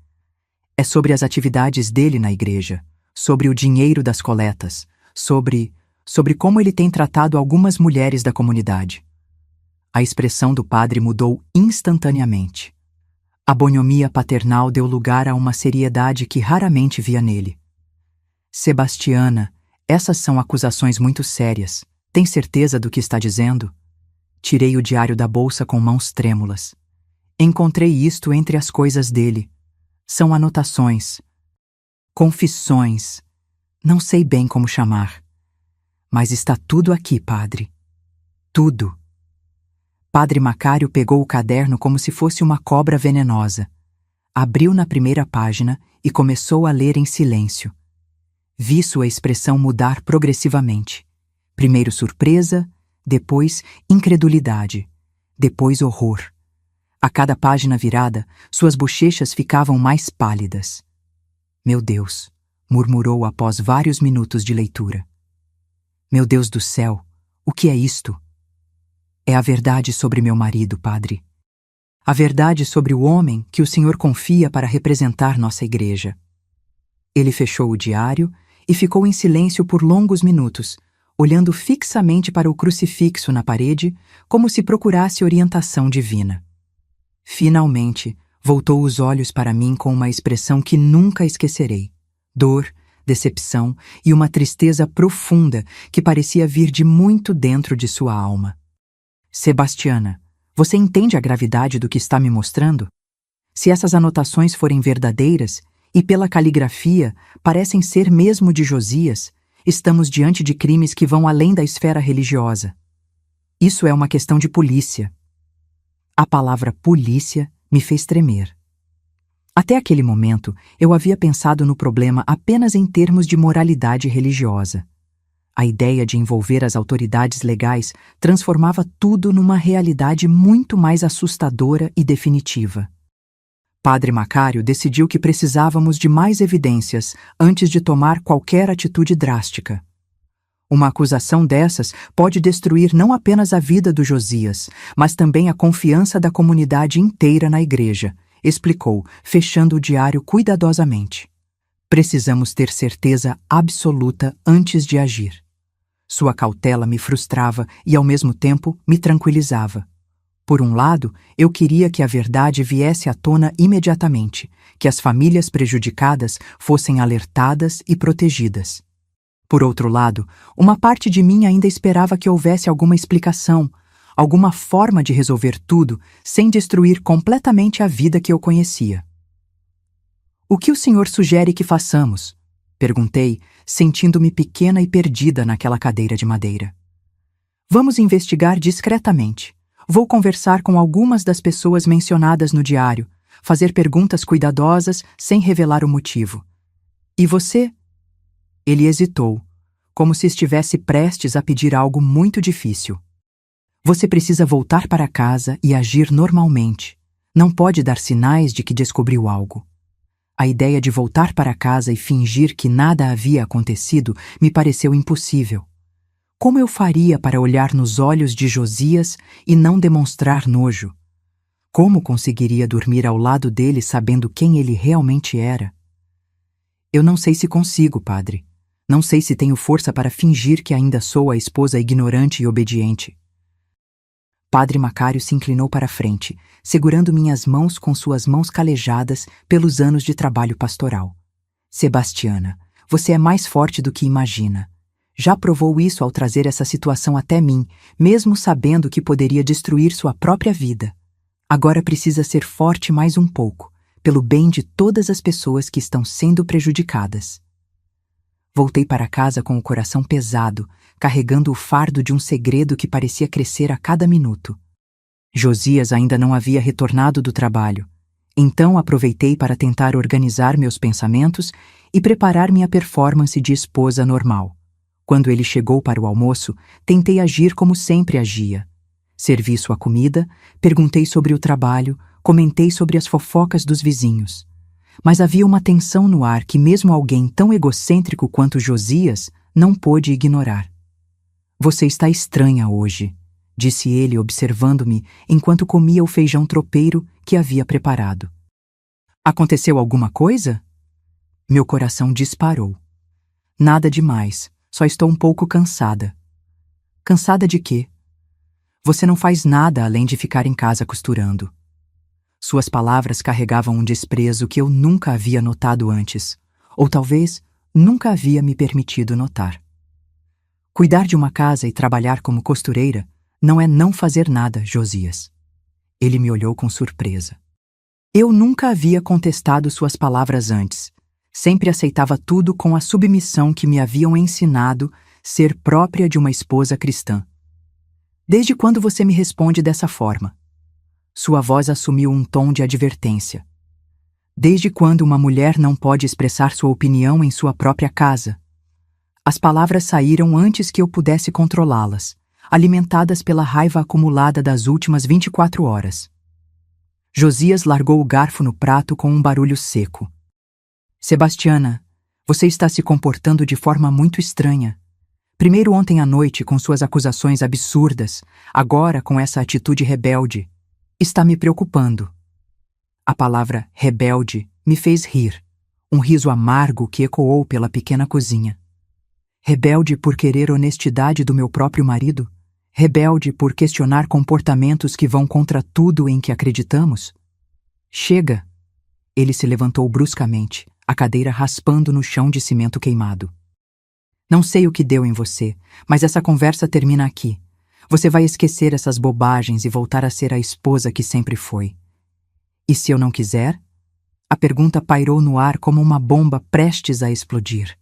"É sobre as atividades dele na igreja, sobre o dinheiro das coletas, sobre como ele tem tratado algumas mulheres da comunidade." A expressão do padre mudou instantaneamente. A bonhomia paternal deu lugar a uma seriedade que raramente via nele. "Sebastiana, essas são acusações muito sérias. Tem certeza do que está dizendo?" Tirei o diário da bolsa com mãos trêmulas. Encontrei isto entre as coisas dele. São anotações, confissões, não sei bem como chamar. Mas está tudo aqui, padre. Tudo. Padre Macário pegou o caderno como se fosse uma cobra venenosa. Abriu na primeira página e começou a ler em silêncio. Vi sua expressão mudar progressivamente. Primeiro surpresa, depois incredulidade, depois horror. A cada página virada, suas bochechas ficavam mais pálidas. "Meu Deus", murmurou após vários minutos de leitura. "Meu Deus do céu, o que é isto?" "É a verdade sobre meu marido, padre. A verdade sobre o homem que o senhor confia para representar nossa igreja." Ele fechou o diário e ficou em silêncio por longos minutos, olhando fixamente para o crucifixo na parede, como se procurasse orientação divina. Finalmente, voltou os olhos para mim com uma expressão que nunca esquecerei: dor, decepção e uma tristeza profunda que parecia vir de muito dentro de sua alma. "Sebastiana, você entende a gravidade do que está me mostrando? Se essas anotações forem verdadeiras, e pela caligrafia parecem ser mesmo de Josias, estamos diante de crimes que vão além da esfera religiosa. Isso é uma questão de polícia. A palavra polícia me fez tremer. Até aquele momento, eu havia pensado no problema apenas em termos de moralidade religiosa. A ideia de envolver as autoridades legais transformava tudo numa realidade muito mais assustadora e definitiva. Padre Macário decidiu que precisávamos de mais evidências antes de tomar qualquer atitude drástica. Uma acusação dessas pode destruir não apenas a vida do Josias, mas também a confiança da comunidade inteira na igreja, explicou, fechando o diário cuidadosamente. Precisamos ter certeza absoluta antes de agir. Sua cautela me frustrava e, ao mesmo tempo, me tranquilizava. Por um lado, eu queria que a verdade viesse à tona imediatamente, que as famílias prejudicadas fossem alertadas e protegidas. Por outro lado, uma parte de mim ainda esperava que houvesse alguma explicação, alguma forma de resolver tudo sem destruir completamente a vida que eu conhecia. O que o senhor sugere que façamos? Perguntei, sentindo-me pequena e perdida naquela cadeira de madeira. Vamos investigar discretamente. Vou conversar com algumas das pessoas mencionadas no diário, fazer perguntas cuidadosas sem revelar o motivo. E você? Ele hesitou, como se estivesse prestes a pedir algo muito difícil. Você precisa voltar para casa e agir normalmente. Não pode dar sinais de que descobriu algo. A ideia de voltar para casa e fingir que nada havia acontecido me pareceu impossível. Como eu faria para olhar nos olhos de Josias e não demonstrar nojo? Como conseguiria dormir ao lado dele sabendo quem ele realmente era? Eu não sei se consigo, padre. Não sei se tenho força para fingir que ainda sou a esposa ignorante e obediente. Padre Macário se inclinou para a frente, segurando minhas mãos com suas mãos calejadas pelos anos de trabalho pastoral. Sebastiana, você é mais forte do que imagina. Já provou isso ao trazer essa situação até mim, mesmo sabendo que poderia destruir sua própria vida. Agora precisa ser forte mais um pouco, pelo bem de todas as pessoas que estão sendo prejudicadas. Voltei para casa com o coração pesado, carregando o fardo de um segredo que parecia crescer a cada minuto. Josias ainda não havia retornado do trabalho, então aproveitei para tentar organizar meus pensamentos e preparar minha performance de esposa normal. Quando ele chegou para o almoço, tentei agir como sempre agia. Servi sua comida, perguntei sobre o trabalho, comentei sobre as fofocas dos vizinhos. Mas havia uma tensão no ar que mesmo alguém tão egocêntrico quanto Josias não pôde ignorar. Você está estranha hoje, disse ele observando-me enquanto comia o feijão tropeiro que havia preparado. Aconteceu alguma coisa? Meu coração disparou. Nada demais. Só estou um pouco cansada. Cansada de quê? Você não faz nada além de ficar em casa costurando. Suas palavras carregavam um desprezo que eu nunca havia notado antes, ou talvez nunca havia me permitido notar. Cuidar de uma casa e trabalhar como costureira não é não fazer nada, Josias. Ele me olhou com surpresa. Eu nunca havia contestado suas palavras antes. Sempre aceitava tudo com a submissão que me haviam ensinado ser própria de uma esposa cristã. Desde quando você me responde dessa forma? Sua voz assumiu um tom de advertência. Desde quando uma mulher não pode expressar sua opinião em sua própria casa? As palavras saíram antes que eu pudesse controlá-las, alimentadas pela raiva acumulada das últimas 24 horas. Josias largou o garfo no prato com um barulho seco. Sebastiana, você está se comportando de forma muito estranha. Primeiro ontem à noite com suas acusações absurdas, agora com essa atitude rebelde. Está me preocupando. A palavra rebelde me fez rir, um riso amargo que ecoou pela pequena cozinha. Rebelde por querer honestidade do meu próprio marido? Rebelde por questionar comportamentos que vão contra tudo em que acreditamos? Chega! Ele se levantou bruscamente, a cadeira raspando no chão de cimento queimado. Não sei o que deu em você, mas essa conversa termina aqui. Você vai esquecer essas bobagens e voltar a ser a esposa que sempre foi. E se eu não quiser? A pergunta pairou no ar como uma bomba prestes a explodir.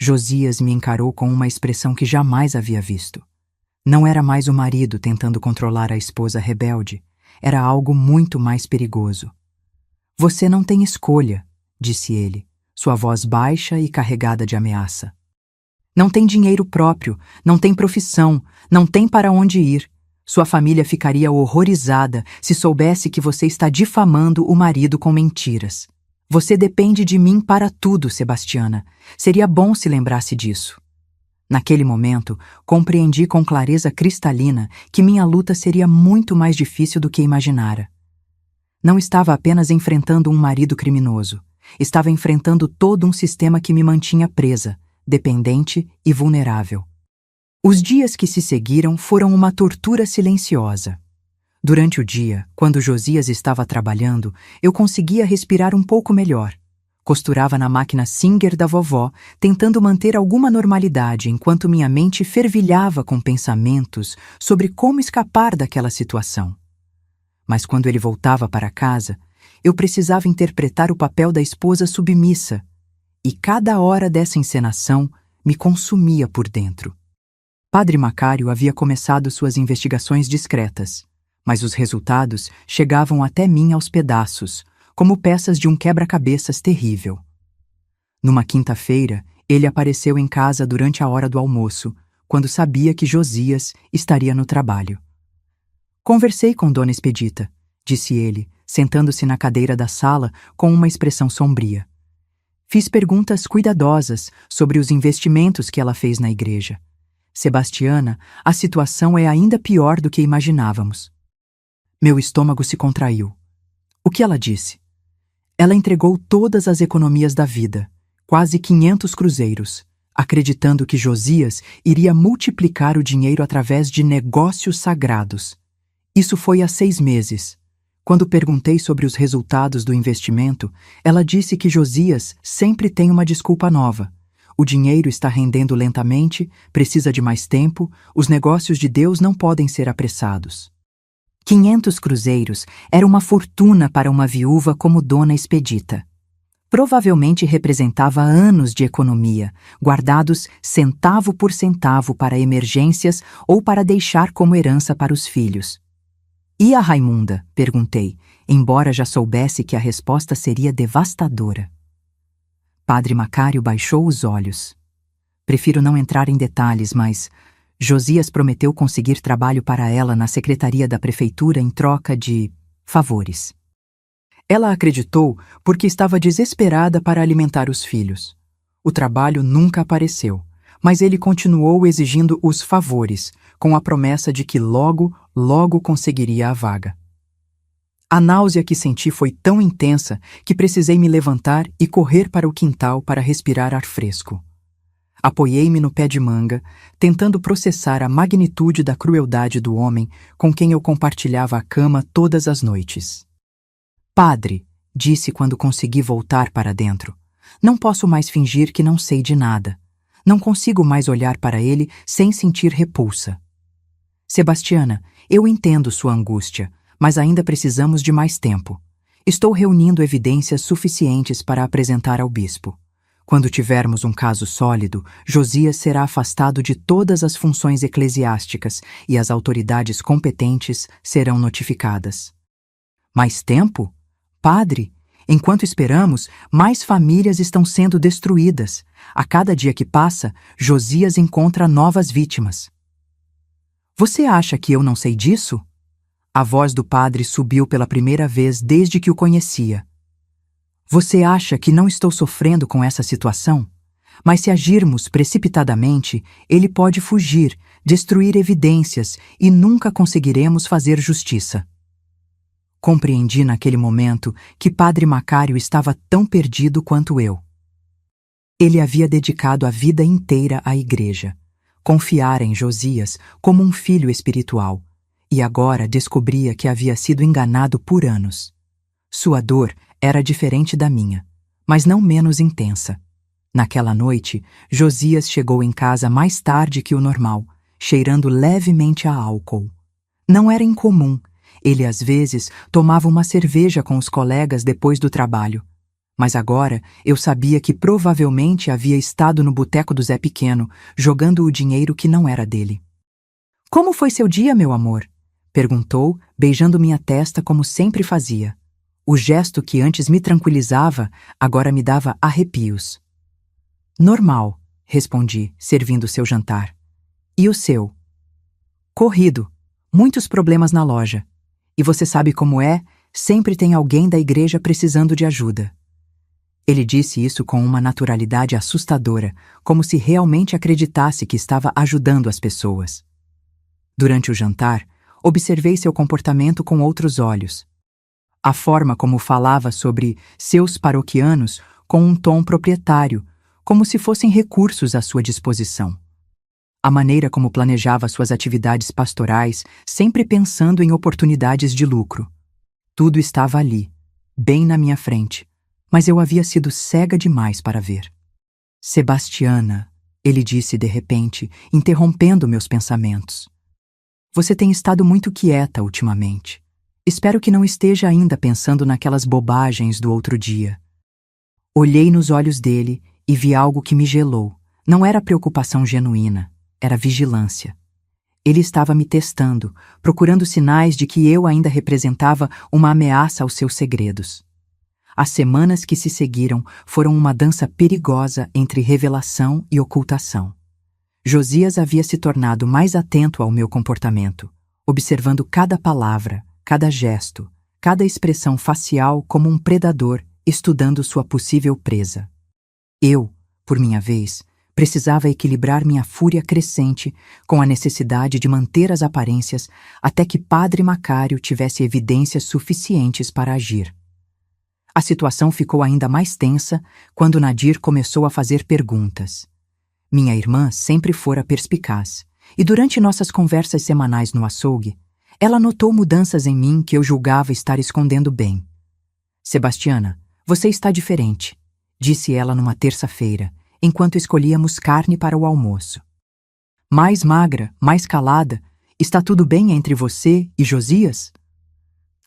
Josias me encarou com uma expressão que jamais havia visto. Não era mais o marido tentando controlar a esposa rebelde. Era algo muito mais perigoso. Você não tem escolha, disse ele, sua voz baixa e carregada de ameaça. Não tem dinheiro próprio, não tem profissão, não tem para onde ir. Sua família ficaria horrorizada se soubesse que você está difamando o marido com mentiras. Você depende de mim para tudo, Sebastiana. Seria bom se lembrasse disso. Naquele momento, compreendi com clareza cristalina que minha luta seria muito mais difícil do que imaginara. Não estava apenas enfrentando um marido criminoso. Estava enfrentando todo um sistema que me mantinha presa, dependente e vulnerável. Os dias que se seguiram foram uma tortura silenciosa. Durante o dia, quando Josias estava trabalhando, eu conseguia respirar um pouco melhor. Costurava na máquina Singer da vovó, tentando manter alguma normalidade enquanto minha mente fervilhava com pensamentos sobre como escapar daquela situação. Mas quando ele voltava para casa, eu precisava interpretar o papel da esposa submissa, e cada hora dessa encenação me consumia por dentro. Padre Macário havia começado suas investigações discretas, mas os resultados chegavam até mim aos pedaços, como peças de um quebra-cabeças terrível. Numa quinta-feira, ele apareceu em casa durante a hora do almoço, quando sabia que Josias estaria no trabalho. Conversei com Dona Expedita, disse ele, sentando-se na cadeira da sala com uma expressão sombria. Fiz perguntas cuidadosas sobre os investimentos que ela fez na igreja. Sebastiana, a situação é ainda pior do que imaginávamos. Meu estômago se contraiu. O que ela disse? Ela entregou todas as economias da vida, quase 500 cruzeiros, acreditando que Josias iria multiplicar o dinheiro através de negócios sagrados. Isso foi há 6 meses. Quando perguntei sobre os resultados do investimento, ela disse que Josias sempre tem uma desculpa nova. O dinheiro está rendendo lentamente, precisa de mais tempo, os negócios de Deus não podem ser apressados. 500 cruzeiros era uma fortuna para uma viúva como Dona Expedita. Provavelmente representava anos de economia, guardados centavo por centavo para emergências ou para deixar como herança para os filhos. E a Raimunda? Perguntei, embora já soubesse que a resposta seria devastadora. Padre Macário baixou os olhos. Prefiro não entrar em detalhes, mas Josias prometeu conseguir trabalho para ela na secretaria da prefeitura em troca de favores. Ela acreditou porque estava desesperada para alimentar os filhos. O trabalho nunca apareceu, mas ele continuou exigindo os favores, com a promessa de que logo conseguiria a vaga. A náusea que senti foi tão intensa que precisei me levantar e correr para o quintal para respirar ar fresco. Apoiei-me no pé de manga, tentando processar a magnitude da crueldade do homem com quem eu compartilhava a cama todas as noites. Padre, disse quando consegui voltar para dentro, não posso mais fingir que não sei de nada. Não consigo mais olhar para ele sem sentir repulsa. Sebastiana, eu entendo sua angústia, mas ainda precisamos de mais tempo. Estou reunindo evidências suficientes para apresentar ao bispo. Quando tivermos um caso sólido, Josias será afastado de todas as funções eclesiásticas e as autoridades competentes serão notificadas. Mais tempo? Padre, enquanto esperamos, mais famílias estão sendo destruídas. A cada dia que passa, Josias encontra novas vítimas. Você acha que eu não sei disso? A voz do padre subiu pela primeira vez desde que o conhecia. Você acha que não estou sofrendo com essa situação? Mas se agirmos precipitadamente, ele pode fugir, destruir evidências e nunca conseguiremos fazer justiça. Compreendi naquele momento que Padre Macário estava tão perdido quanto eu. Ele havia dedicado a vida inteira à igreja. Confiara em Josias como um filho espiritual, e agora descobria que havia sido enganado por anos. Sua dor era diferente da minha, mas não menos intensa. Naquela noite, Josias chegou em casa mais tarde que o normal, cheirando levemente a álcool. Não era incomum. Ele às vezes tomava uma cerveja com os colegas depois do trabalho. Mas agora eu sabia que provavelmente havia estado no boteco do Zé Pequeno, jogando o dinheiro que não era dele. "Como foi seu dia, meu amor?" perguntou, beijando minha testa como sempre fazia. O gesto que antes me tranquilizava, agora me dava arrepios. "Normal", respondi, servindo seu jantar. "E o seu?" "Corrido. Muitos problemas na loja. E você sabe como é, sempre tem alguém da igreja precisando de ajuda." Ele disse isso com uma naturalidade assustadora, como se realmente acreditasse que estava ajudando as pessoas. Durante o jantar, observei seu comportamento com outros olhos. A forma como falava sobre seus paroquianos com um tom proprietário, como se fossem recursos à sua disposição. A maneira como planejava suas atividades pastorais, sempre pensando em oportunidades de lucro. Tudo estava ali, bem na minha frente, mas eu havia sido cega demais para ver. "Sebastiana", ele disse de repente, interrompendo meus pensamentos. "Você tem estado muito quieta ultimamente. Espero que não esteja ainda pensando naquelas bobagens do outro dia." Olhei nos olhos dele e vi algo que me gelou. Não era preocupação genuína, era vigilância. Ele estava me testando, procurando sinais de que eu ainda representava uma ameaça aos seus segredos. As semanas que se seguiram foram uma dança perigosa entre revelação e ocultação. Josias havia se tornado mais atento ao meu comportamento, observando cada palavra, cada gesto, cada expressão facial como um predador estudando sua possível presa. Eu, por minha vez, precisava equilibrar minha fúria crescente com a necessidade de manter as aparências até que Padre Macário tivesse evidências suficientes para agir. A situação ficou ainda mais tensa quando Nadir começou a fazer perguntas. Minha irmã sempre fora perspicaz, e durante nossas conversas semanais no açougue, ela notou mudanças em mim que eu julgava estar escondendo bem. "Sebastiana, você está diferente", disse ela numa terça-feira, enquanto escolhíamos carne para o almoço. "Mais magra, mais calada, está tudo bem entre você e Josias?"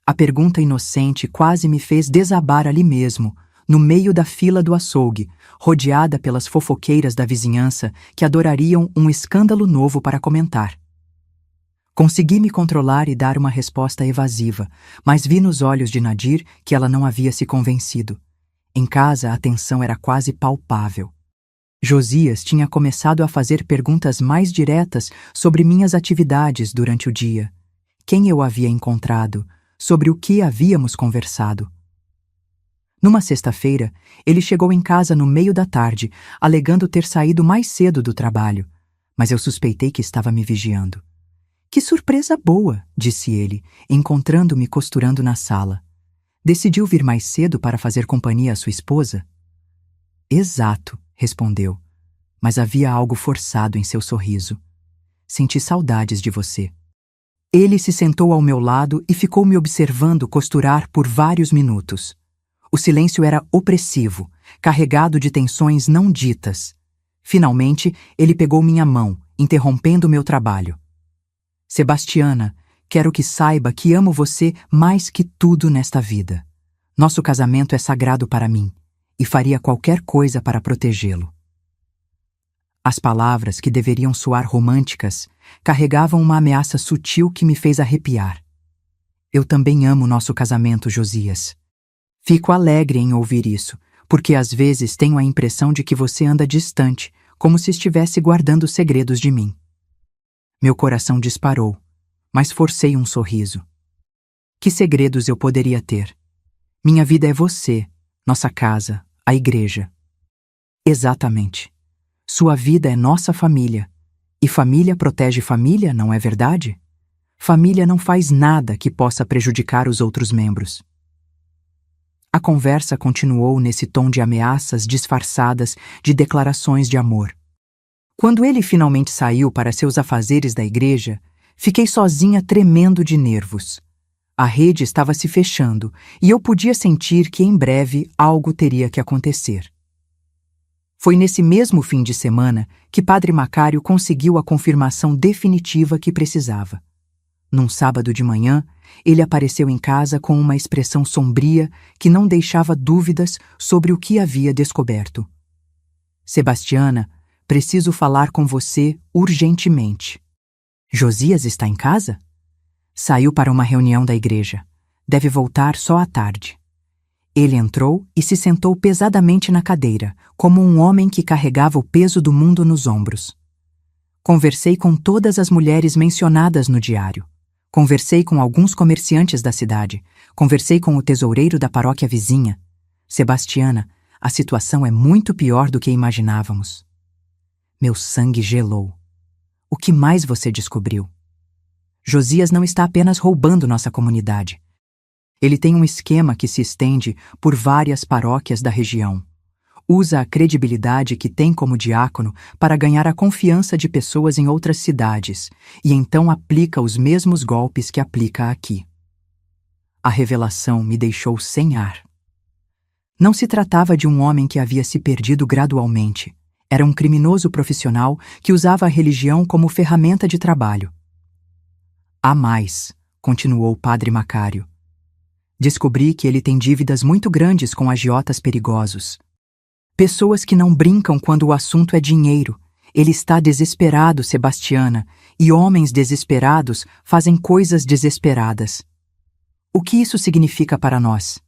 A pergunta inocente quase me fez desabar ali mesmo, no meio da fila do açougue, rodeada pelas fofoqueiras da vizinhança que adorariam um escândalo novo para comentar. Consegui me controlar e dar uma resposta evasiva, mas vi nos olhos de Nadir que ela não havia se convencido. Em casa, a tensão era quase palpável. Josias tinha começado a fazer perguntas mais diretas sobre minhas atividades durante o dia, quem eu havia encontrado, sobre o que havíamos conversado. Numa sexta-feira, ele chegou em casa no meio da tarde, alegando ter saído mais cedo do trabalho, mas eu suspeitei que estava me vigiando. "Que surpresa boa", disse ele, encontrando-me costurando na sala. "Decidiu vir mais cedo para fazer companhia à sua esposa?" "Exato", respondeu, mas havia algo forçado em seu sorriso. "Senti saudades de você." Ele se sentou ao meu lado e ficou me observando costurar por vários minutos. O silêncio era opressivo, carregado de tensões não ditas. Finalmente, ele pegou minha mão, interrompendo meu trabalho. "Sebastiana, quero que saiba que amo você mais que tudo nesta vida. Nosso casamento é sagrado para mim, e faria qualquer coisa para protegê-lo." As palavras, que deveriam soar românticas, carregavam uma ameaça sutil que me fez arrepiar. "Eu também amo nosso casamento, Josias. Fico alegre em ouvir isso, porque às vezes tenho a impressão de que você anda distante, como se estivesse guardando segredos de mim." Meu coração disparou, mas forcei um sorriso. Que segredos eu poderia ter? Minha vida é você, nossa casa, a igreja. Exatamente. Sua vida é nossa família. E família protege família, não é verdade? Família não faz nada que possa prejudicar os outros membros. A conversa continuou nesse tom de ameaças disfarçadas de declarações de amor. Quando ele finalmente saiu para seus afazeres da igreja, fiquei sozinha tremendo de nervos. A rede estava se fechando e eu podia sentir que em breve algo teria que acontecer. Foi nesse mesmo fim de semana que Padre Macário conseguiu a confirmação definitiva que precisava. Num sábado de manhã, ele apareceu em casa com uma expressão sombria que não deixava dúvidas sobre o que havia descoberto. Sebastiana, preciso falar com você urgentemente. Josias está em casa? Saiu para uma reunião da igreja. Deve voltar só à tarde. Ele entrou e se sentou pesadamente na cadeira, como um homem que carregava o peso do mundo nos ombros. Conversei com todas as mulheres mencionadas no diário. Conversei com alguns comerciantes da cidade. Conversei com o tesoureiro da paróquia vizinha. Sebastiana, a situação é muito pior do que imaginávamos. Meu sangue gelou. O que mais você descobriu? Josias não está apenas roubando nossa comunidade. Ele tem um esquema que se estende por várias paróquias da região. Usa a credibilidade que tem como diácono para ganhar a confiança de pessoas em outras cidades e então aplica os mesmos golpes que aplica aqui. A revelação me deixou sem ar. Não se tratava de um homem que havia se perdido gradualmente. Era um criminoso profissional que usava a religião como ferramenta de trabalho. Há mais, continuou o padre Macário. Descobri que ele tem dívidas muito grandes com agiotas perigosos. Pessoas que não brincam quando o assunto é dinheiro. Ele está desesperado, Sebastiana, e homens desesperados fazem coisas desesperadas. O que isso significa para nós?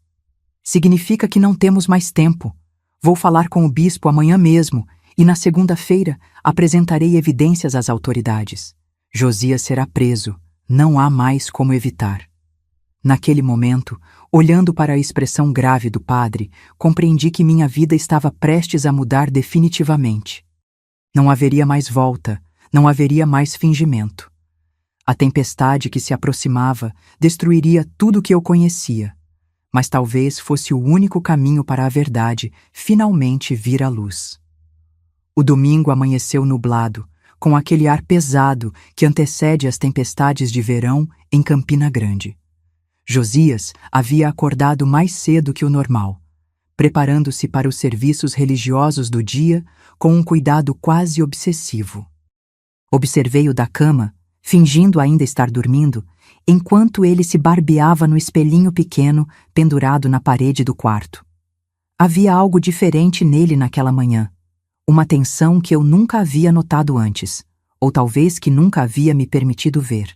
Significa que não temos mais tempo. Vou falar com o bispo amanhã mesmo e na segunda-feira apresentarei evidências às autoridades. Josias será preso. Não há mais como evitar. Naquele momento, olhando para a expressão grave do padre, compreendi que minha vida estava prestes a mudar definitivamente. Não haveria mais volta, não haveria mais fingimento. A tempestade que se aproximava destruiria tudo o que eu conhecia, mas talvez fosse o único caminho para a verdade finalmente vir à luz. O domingo amanheceu nublado, com aquele ar pesado que antecede as tempestades de verão em Campina Grande. Josias havia acordado mais cedo que o normal, preparando-se para os serviços religiosos do dia com um cuidado quase obsessivo. Observei-o da cama, fingindo ainda estar dormindo, enquanto ele se barbeava no espelhinho pequeno pendurado na parede do quarto. Havia algo diferente nele naquela manhã, uma tensão que eu nunca havia notado antes, ou talvez que nunca havia me permitido ver.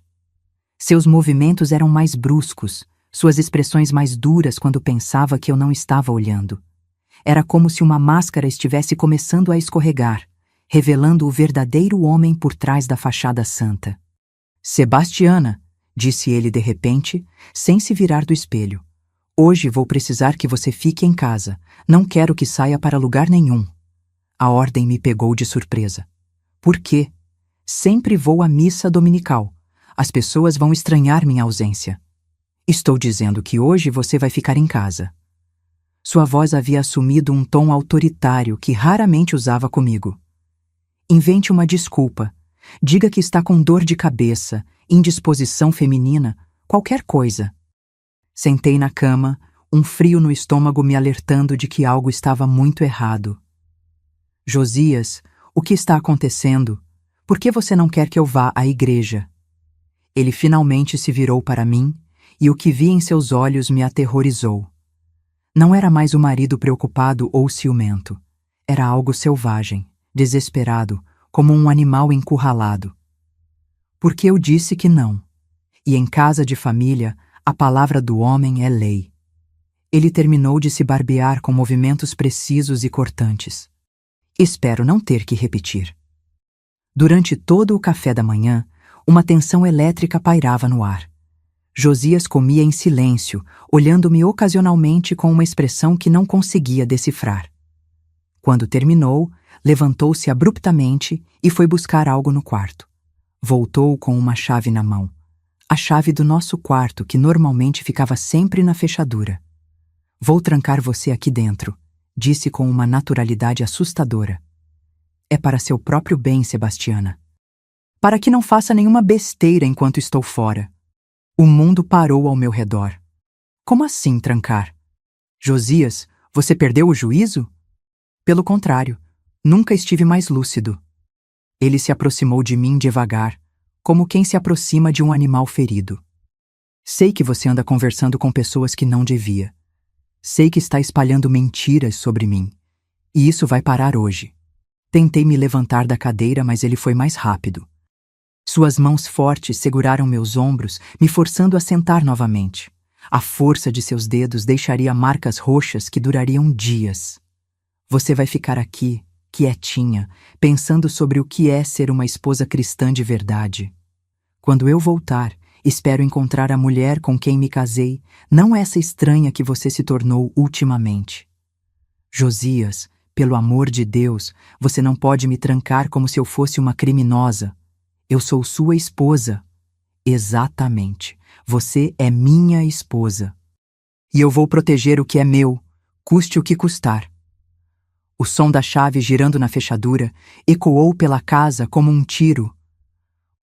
Seus movimentos eram mais bruscos, suas expressões mais duras quando pensava que eu não estava olhando. Era como se uma máscara estivesse começando a escorregar, revelando o verdadeiro homem por trás da fachada santa. Sebastiana, disse ele de repente, sem se virar do espelho. Hoje vou precisar que você fique em casa. Não quero que saia para lugar nenhum. A ordem me pegou de surpresa. Por quê? Sempre vou à missa dominical. As pessoas vão estranhar minha ausência. Estou dizendo que hoje você vai ficar em casa. Sua voz havia assumido um tom autoritário que raramente usava comigo. Invente uma desculpa. Diga que está com dor de cabeça, indisposição feminina, qualquer coisa. Sentei na cama, um frio no estômago me alertando de que algo estava muito errado. Josias, o que está acontecendo? Por que você não quer que eu vá à igreja? Ele finalmente se virou para mim, e o que vi em seus olhos me aterrorizou. Não era mais o marido preocupado ou ciumento. Era algo selvagem, desesperado, como um animal encurralado. Porque eu disse que não. E em casa de família, a palavra do homem é lei. Ele terminou de se barbear com movimentos precisos e cortantes. Espero não ter que repetir. Durante todo o café da manhã, uma tensão elétrica pairava no ar. Josias comia em silêncio, olhando-me ocasionalmente com uma expressão que não conseguia decifrar. Quando terminou, levantou-se abruptamente e foi buscar algo no quarto. Voltou com uma chave na mão. A chave do nosso quarto, que normalmente ficava sempre na fechadura. Vou trancar você aqui dentro, disse com uma naturalidade assustadora. É para seu próprio bem, Sebastiana. Para que não faça nenhuma besteira enquanto estou fora. O mundo parou ao meu redor. Como assim trancar? Josias, você perdeu o juízo? Pelo contrário, nunca estive mais lúcido. Ele se aproximou de mim devagar, como quem se aproxima de um animal ferido. Sei que você anda conversando com pessoas que não devia. Sei que está espalhando mentiras sobre mim. E isso vai parar hoje. Tentei me levantar da cadeira, mas ele foi mais rápido. Suas mãos fortes seguraram meus ombros, me forçando a sentar novamente. A força de seus dedos deixaria marcas roxas que durariam dias. Você vai ficar aqui, quietinha, pensando sobre o que é ser uma esposa cristã de verdade. Quando eu voltar, espero encontrar a mulher com quem me casei, não essa estranha que você se tornou ultimamente. Josias, pelo amor de Deus, você não pode me trancar como se eu fosse uma criminosa. Eu sou sua esposa. Exatamente. Você é minha esposa. E eu vou proteger o que é meu, custe o que custar. O som da chave girando na fechadura ecoou pela casa como um tiro.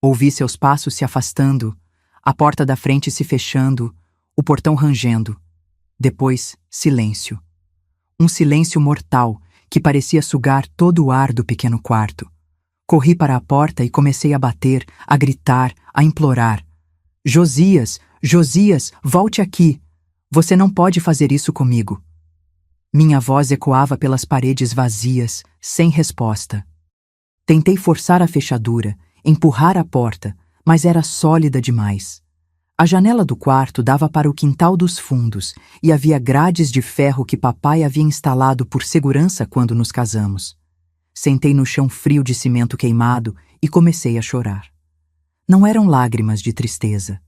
Ouvi seus passos se afastando, a porta da frente se fechando, o portão rangendo. Depois, silêncio. Um silêncio mortal que parecia sugar todo o ar do pequeno quarto. Corri para a porta e comecei a bater, a gritar, a implorar. Josias, Josias, volte aqui. Você não pode fazer isso comigo. Minha voz ecoava pelas paredes vazias, sem resposta. Tentei forçar a fechadura, empurrar a porta, mas era sólida demais. A janela do quarto dava para o quintal dos fundos e havia grades de ferro que papai havia instalado por segurança quando nos casamos. Sentei no chão frio de cimento queimado e comecei a chorar. Não eram lágrimas de tristeza.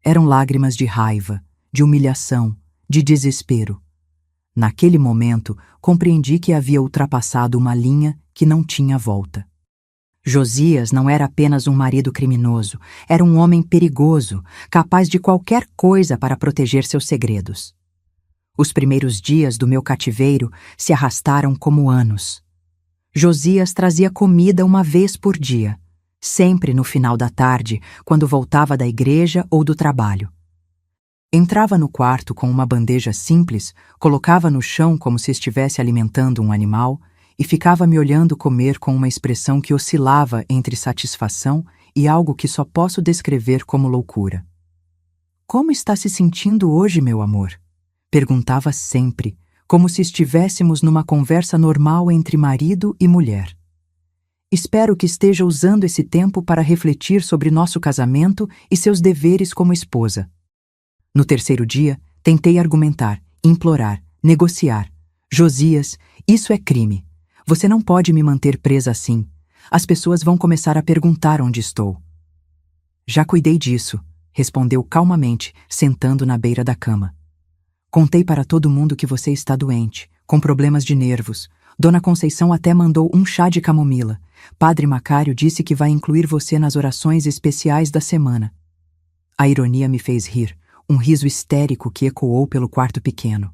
Eram lágrimas de raiva, de humilhação, de desespero. Naquele momento, compreendi que havia ultrapassado uma linha que não tinha volta. Josias não era apenas um marido criminoso, era um homem perigoso, capaz de qualquer coisa para proteger seus segredos. Os primeiros dias do meu cativeiro se arrastaram como anos. Josias trazia comida uma vez por dia, sempre no final da tarde, quando voltava da igreja ou do trabalho. Entrava no quarto com uma bandeja simples, colocava no chão como se estivesse alimentando um animal e ficava me olhando comer com uma expressão que oscilava entre satisfação e algo que só posso descrever como loucura. Como está se sentindo hoje, meu amor? Perguntava sempre, como se estivéssemos numa conversa normal entre marido e mulher. Espero que esteja usando esse tempo para refletir sobre nosso casamento e seus deveres como esposa. No terceiro dia, tentei argumentar, implorar, negociar. Josias, isso é crime. Você não pode me manter presa assim. As pessoas vão começar a perguntar onde estou. Já cuidei disso, respondeu calmamente, sentando na beira da cama. Contei para todo mundo que você está doente, com problemas de nervos. Dona Conceição até mandou um chá de camomila. Padre Macário disse que vai incluir você nas orações especiais da semana. A ironia me fez rir, um riso histérico que ecoou pelo quarto pequeno.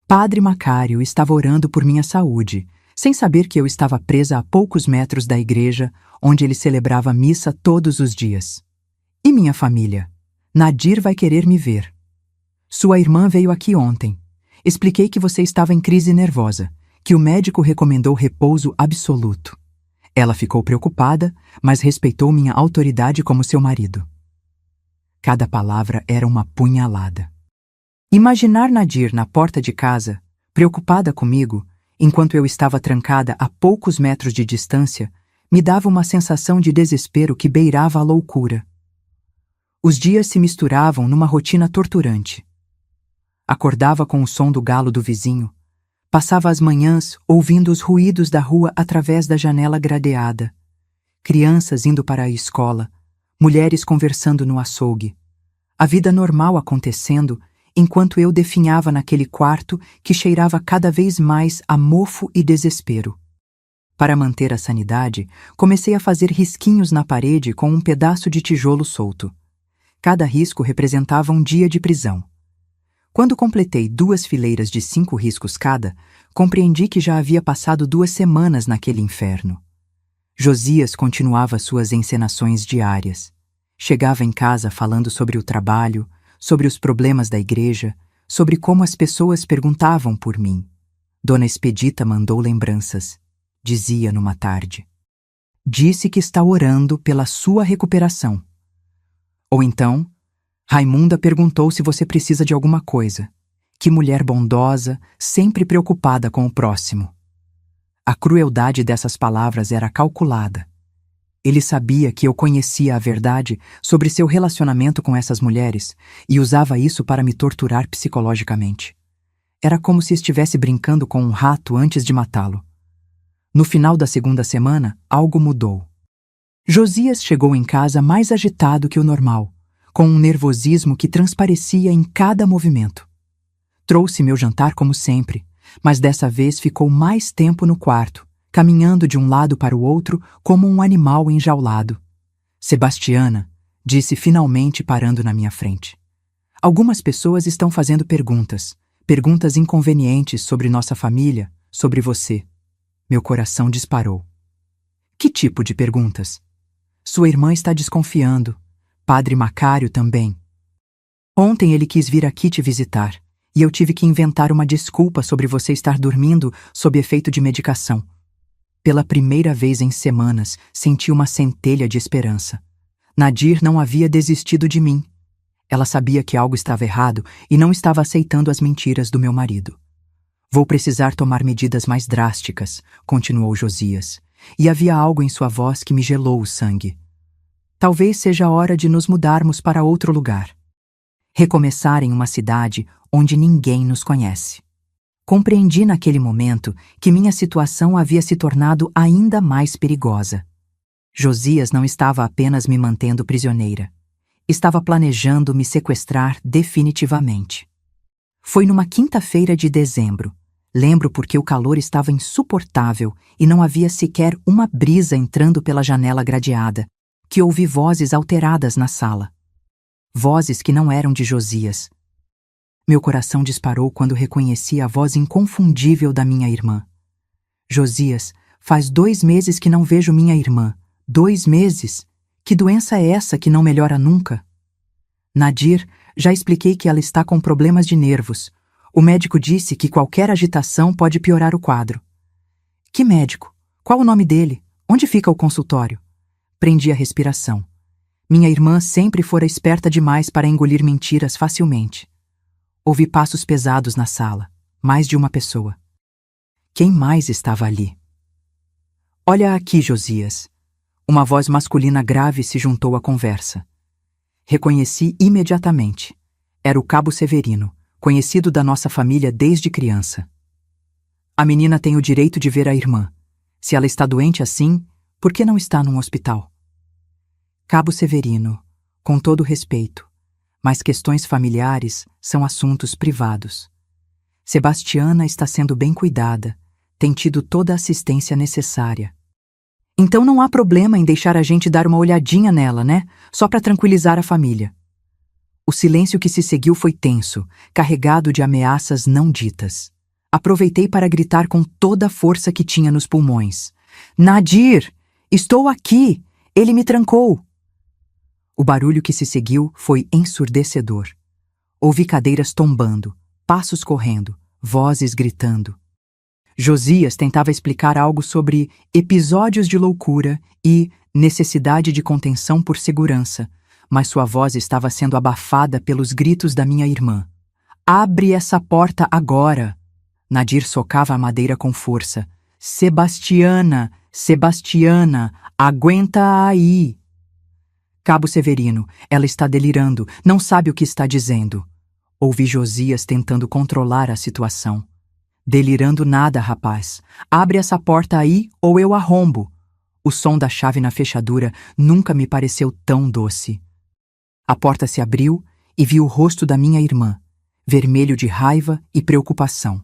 Padre Macário estava orando por minha saúde, sem saber que eu estava presa a poucos metros da igreja, onde ele celebrava missa todos os dias. E minha família? Nadir vai querer me ver. Sua irmã veio aqui ontem. Expliquei que você estava em crise nervosa, que o médico recomendou repouso absoluto. Ela ficou preocupada, mas respeitou minha autoridade como seu marido. Cada palavra era uma punhalada. Imaginar Nadir na porta de casa, preocupada comigo, enquanto eu estava trancada a poucos metros de distância, me dava uma sensação de desespero que beirava a loucura. Os dias se misturavam numa rotina torturante. Acordava com o som do galo do vizinho, passava as manhãs ouvindo os ruídos da rua através da janela gradeada. Crianças indo para a escola, mulheres conversando no açougue. A vida normal acontecendo enquanto eu definhava naquele quarto que cheirava cada vez mais a mofo e desespero. Para manter a sanidade, comecei a fazer risquinhos na parede com um pedaço de tijolo solto. Cada risco representava um dia de prisão. Quando completei 2 fileiras de 5 riscos cada, compreendi que já havia passado 2 semanas naquele inferno. Josias continuava suas encenações diárias. Chegava em casa falando sobre o trabalho, sobre os problemas da igreja, sobre como as pessoas perguntavam por mim. Dona Expedita mandou lembranças. Dizia numa tarde: Disse que está orando pela sua recuperação. Ou então, Raimunda perguntou se você precisa de alguma coisa. Que mulher bondosa, sempre preocupada com o próximo. A crueldade dessas palavras era calculada. Ele sabia que eu conhecia a verdade sobre seu relacionamento com essas mulheres e usava isso para me torturar psicologicamente. Era como se estivesse brincando com um rato antes de matá-lo. No final da segunda semana, algo mudou. Josias chegou em casa mais agitado que o normal, com um nervosismo que transparecia em cada movimento. Trouxe meu jantar como sempre, mas dessa vez ficou mais tempo no quarto, caminhando de um lado para o outro como um animal enjaulado. Sebastiana, disse finalmente parando na minha frente. Algumas pessoas estão fazendo perguntas inconvenientes sobre nossa família, sobre você. Meu coração disparou. Que tipo de perguntas? Sua irmã está desconfiando. Padre Macário também. Ontem ele quis vir aqui te visitar, e eu tive que inventar uma desculpa sobre você estar dormindo sob efeito de medicação. Pela primeira vez em semanas, senti uma centelha de esperança. Nadir não havia desistido de mim. Ela sabia que algo estava errado e não estava aceitando as mentiras do meu marido. Vou precisar tomar medidas mais drásticas, continuou Josias, e havia algo em sua voz que me gelou o sangue. Talvez seja a hora de nos mudarmos para outro lugar. Recomeçar em uma cidade onde ninguém nos conhece. Compreendi naquele momento que minha situação havia se tornado ainda mais perigosa. Josias não estava apenas me mantendo prisioneira. Estava planejando me sequestrar definitivamente. Foi numa quinta-feira de dezembro. Lembro porque o calor estava insuportável e não havia sequer uma brisa entrando pela janela gradeada, que ouvi vozes alteradas na sala. Vozes que não eram de Josias. Meu coração disparou quando reconheci a voz inconfundível da minha irmã. Josias, faz 2 meses que não vejo minha irmã. 2 meses? Que doença é essa que não melhora nunca? Nadir, já expliquei que ela está com problemas de nervos. O médico disse que qualquer agitação pode piorar o quadro. Que médico? Qual o nome dele? Onde fica o consultório? Prendi a respiração. Minha irmã sempre fora esperta demais para engolir mentiras facilmente. Ouvi passos pesados na sala, mais de uma pessoa. Quem mais estava ali? Olha aqui, Josias. Uma voz masculina grave se juntou à conversa. Reconheci imediatamente. Era o Cabo Severino, conhecido da nossa família desde criança. A menina tem o direito de ver a irmã. Se ela está doente assim, por que não está num hospital? Cabo Severino, com todo respeito, mas questões familiares são assuntos privados. Sebastiana está sendo bem cuidada, tem tido toda a assistência necessária. Então não há problema em deixar a gente dar uma olhadinha nela, né? Só para tranquilizar a família. O silêncio que se seguiu foi tenso, carregado de ameaças não ditas. Aproveitei para gritar com toda a força que tinha nos pulmões. Nadir! Estou aqui! Ele me trancou! O barulho que se seguiu foi ensurdecedor. Ouvi cadeiras tombando, passos correndo, vozes gritando. Josias tentava explicar algo sobre episódios de loucura e necessidade de contenção por segurança, mas sua voz estava sendo abafada pelos gritos da minha irmã. Abre essa porta agora! Nadir socava a madeira com força. Sebastiana! Sebastiana! Aguenta aí! Cabo Severino, ela está delirando, não sabe o que está dizendo. Ouvi Josias tentando controlar a situação. Delirando nada, rapaz. Abre essa porta aí ou eu arrombo. O som da chave na fechadura nunca me pareceu tão doce. A porta se abriu e vi o rosto da minha irmã, vermelho de raiva e preocupação.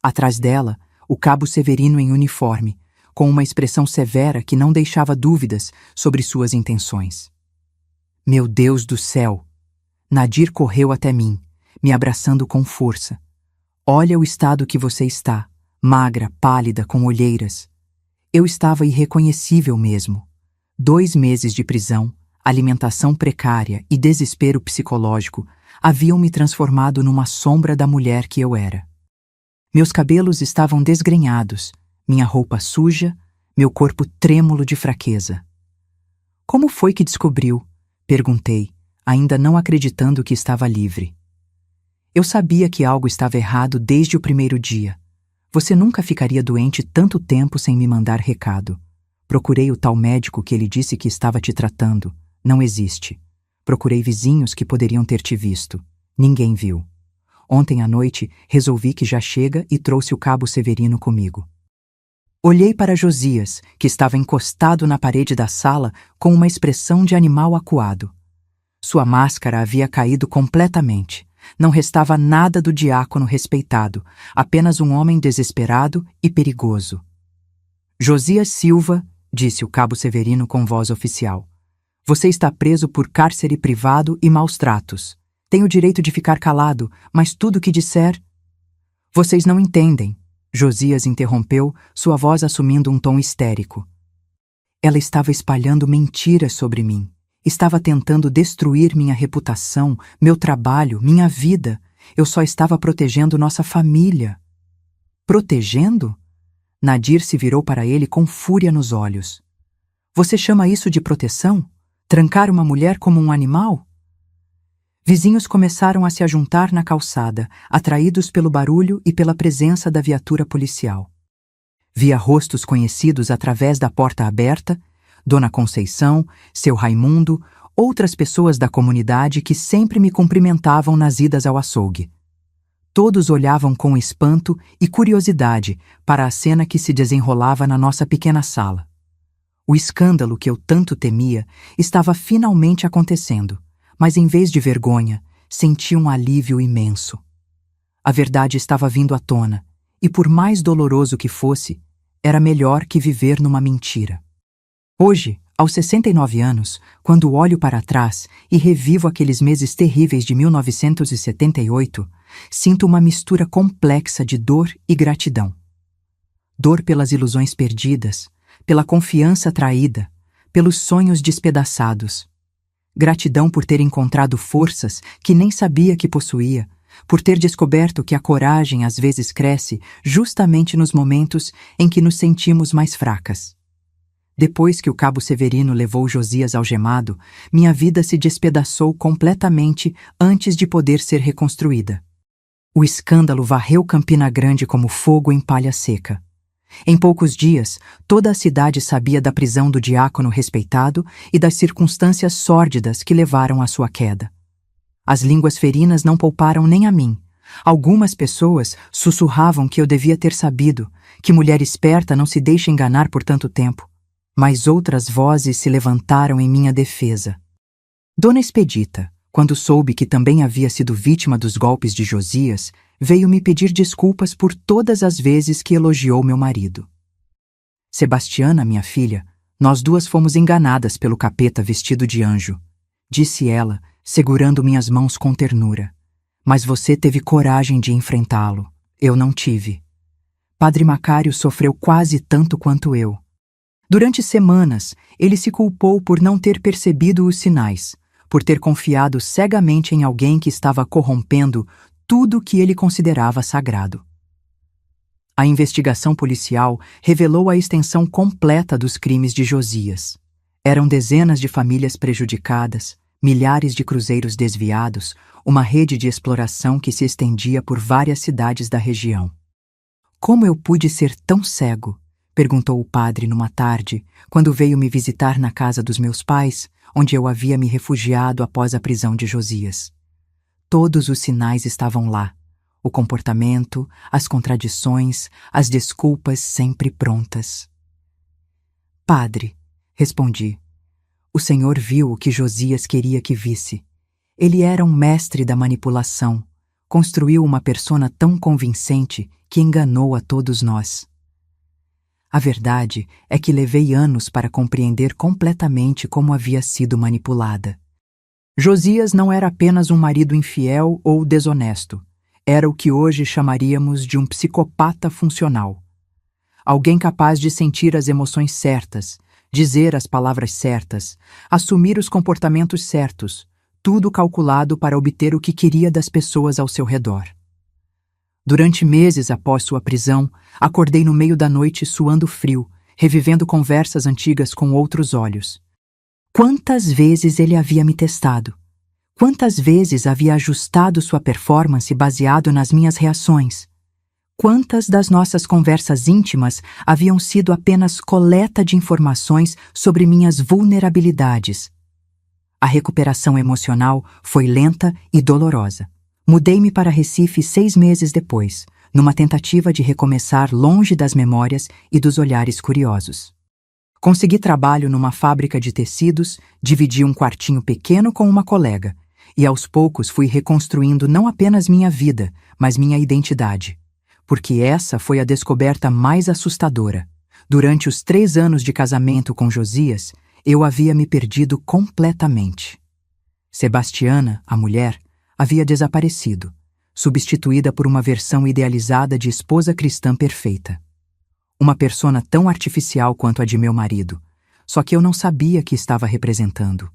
Atrás dela, o Cabo Severino em uniforme, com uma expressão severa que não deixava dúvidas sobre suas intenções. Meu Deus do céu! Nadir correu até mim, me abraçando com força. Olha o estado que você está, magra, pálida, com olheiras. Eu estava irreconhecível mesmo. 2 meses de prisão, alimentação precária e desespero psicológico haviam me transformado numa sombra da mulher que eu era. Meus cabelos estavam desgrenhados, minha roupa suja, meu corpo trêmulo de fraqueza. Como foi que descobriu? Perguntei, ainda não acreditando que estava livre. Eu sabia que algo estava errado desde o primeiro dia. Você nunca ficaria doente tanto tempo sem me mandar recado. Procurei o tal médico que ele disse que estava te tratando. Não existe. Procurei vizinhos que poderiam ter te visto. Ninguém viu. Ontem à noite, resolvi que já chega e trouxe o cabo Severino comigo. Olhei para Josias, que estava encostado na parede da sala com uma expressão de animal acuado. Sua máscara havia caído completamente. Não restava nada do diácono respeitado, apenas um homem desesperado e perigoso. Josias Silva, disse o cabo Severino com voz oficial. Você está preso por cárcere privado e maus tratos. Tem o direito de ficar calado, mas tudo o que disser... Vocês não entendem, Josias interrompeu, sua voz assumindo um tom histérico. Ela estava espalhando mentiras sobre mim. Estava tentando destruir minha reputação, meu trabalho, minha vida. Eu só estava protegendo nossa família. Protegendo? Nadir se virou para ele com fúria nos olhos. Você chama isso de proteção? Trancar uma mulher como um animal? Vizinhos começaram a se ajuntar na calçada, atraídos pelo barulho e pela presença da viatura policial. Via rostos conhecidos através da porta aberta, Dona Conceição, seu Raimundo, outras pessoas da comunidade que sempre me cumprimentavam nas idas ao açougue. Todos olhavam com espanto e curiosidade para a cena que se desenrolava na nossa pequena sala. O escândalo que eu tanto temia estava finalmente acontecendo, mas em vez de vergonha, senti um alívio imenso. A verdade estava vindo à tona, e por mais doloroso que fosse, era melhor que viver numa mentira. Hoje, aos 69 anos, quando olho para trás e revivo aqueles meses terríveis de 1978, sinto uma mistura complexa de dor e gratidão. Dor pelas ilusões perdidas, pela confiança traída, pelos sonhos despedaçados. Gratidão por ter encontrado forças que nem sabia que possuía, por ter descoberto que a coragem às vezes cresce justamente nos momentos em que nos sentimos mais fracas. Depois que o cabo Severino levou Josias algemado, minha vida se despedaçou completamente antes de poder ser reconstruída. O escândalo varreu Campina Grande como fogo em palha seca. Em poucos dias, toda a cidade sabia da prisão do diácono respeitado e das circunstâncias sórdidas que levaram à sua queda. As línguas ferinas não pouparam nem a mim. Algumas pessoas sussurravam que eu devia ter sabido, que mulher esperta não se deixa enganar por tanto tempo. Mas outras vozes se levantaram em minha defesa. Dona Expedita, quando soube que também havia sido vítima dos golpes de Josias, veio me pedir desculpas por todas as vezes que elogiou meu marido. Sebastiana, minha filha, nós duas fomos enganadas pelo capeta vestido de anjo, disse ela, segurando minhas mãos com ternura. Mas você teve coragem de enfrentá-lo. Eu não tive. Padre Macário sofreu quase tanto quanto eu. Durante semanas, ele se culpou por não ter percebido os sinais, por ter confiado cegamente em alguém que estava corrompendo tudo o que ele considerava sagrado. A investigação policial revelou a extensão completa dos crimes de Josias. Eram dezenas de famílias prejudicadas, milhares de cruzeiros desviados, uma rede de exploração que se estendia por várias cidades da região. Como eu pude ser tão cego? Perguntou o padre numa tarde, quando veio me visitar na casa dos meus pais, onde eu havia me refugiado após a prisão de Josias. Todos os sinais estavam lá. O comportamento, as contradições, as desculpas sempre prontas. Padre, respondi, o senhor viu o que Josias queria que visse. Ele era um mestre da manipulação, construiu uma persona tão convincente que enganou a todos nós. A verdade é que levei anos para compreender completamente como havia sido manipulada. Josias não era apenas um marido infiel ou desonesto. Era o que hoje chamaríamos de um psicopata funcional. Alguém capaz de sentir as emoções certas, dizer as palavras certas, assumir os comportamentos certos, tudo calculado para obter o que queria das pessoas ao seu redor. Durante meses após sua prisão, acordei no meio da noite suando frio, revivendo conversas antigas com outros olhos. Quantas vezes ele havia me testado? Quantas vezes havia ajustado sua performance baseado nas minhas reações? Quantas das nossas conversas íntimas haviam sido apenas coleta de informações sobre minhas vulnerabilidades? A recuperação emocional foi lenta e dolorosa. Mudei-me para Recife 6 meses depois, numa tentativa de recomeçar longe das memórias e dos olhares curiosos. Consegui trabalho numa fábrica de tecidos, dividi um quartinho pequeno com uma colega, e aos poucos fui reconstruindo não apenas minha vida, mas minha identidade. Porque essa foi a descoberta mais assustadora. Durante os 3 anos de casamento com Josias, eu havia me perdido completamente. Sebastiana, a mulher, havia desaparecido, substituída por uma versão idealizada de esposa cristã perfeita. Uma persona tão artificial quanto a de meu marido, só que eu não sabia que estava representando.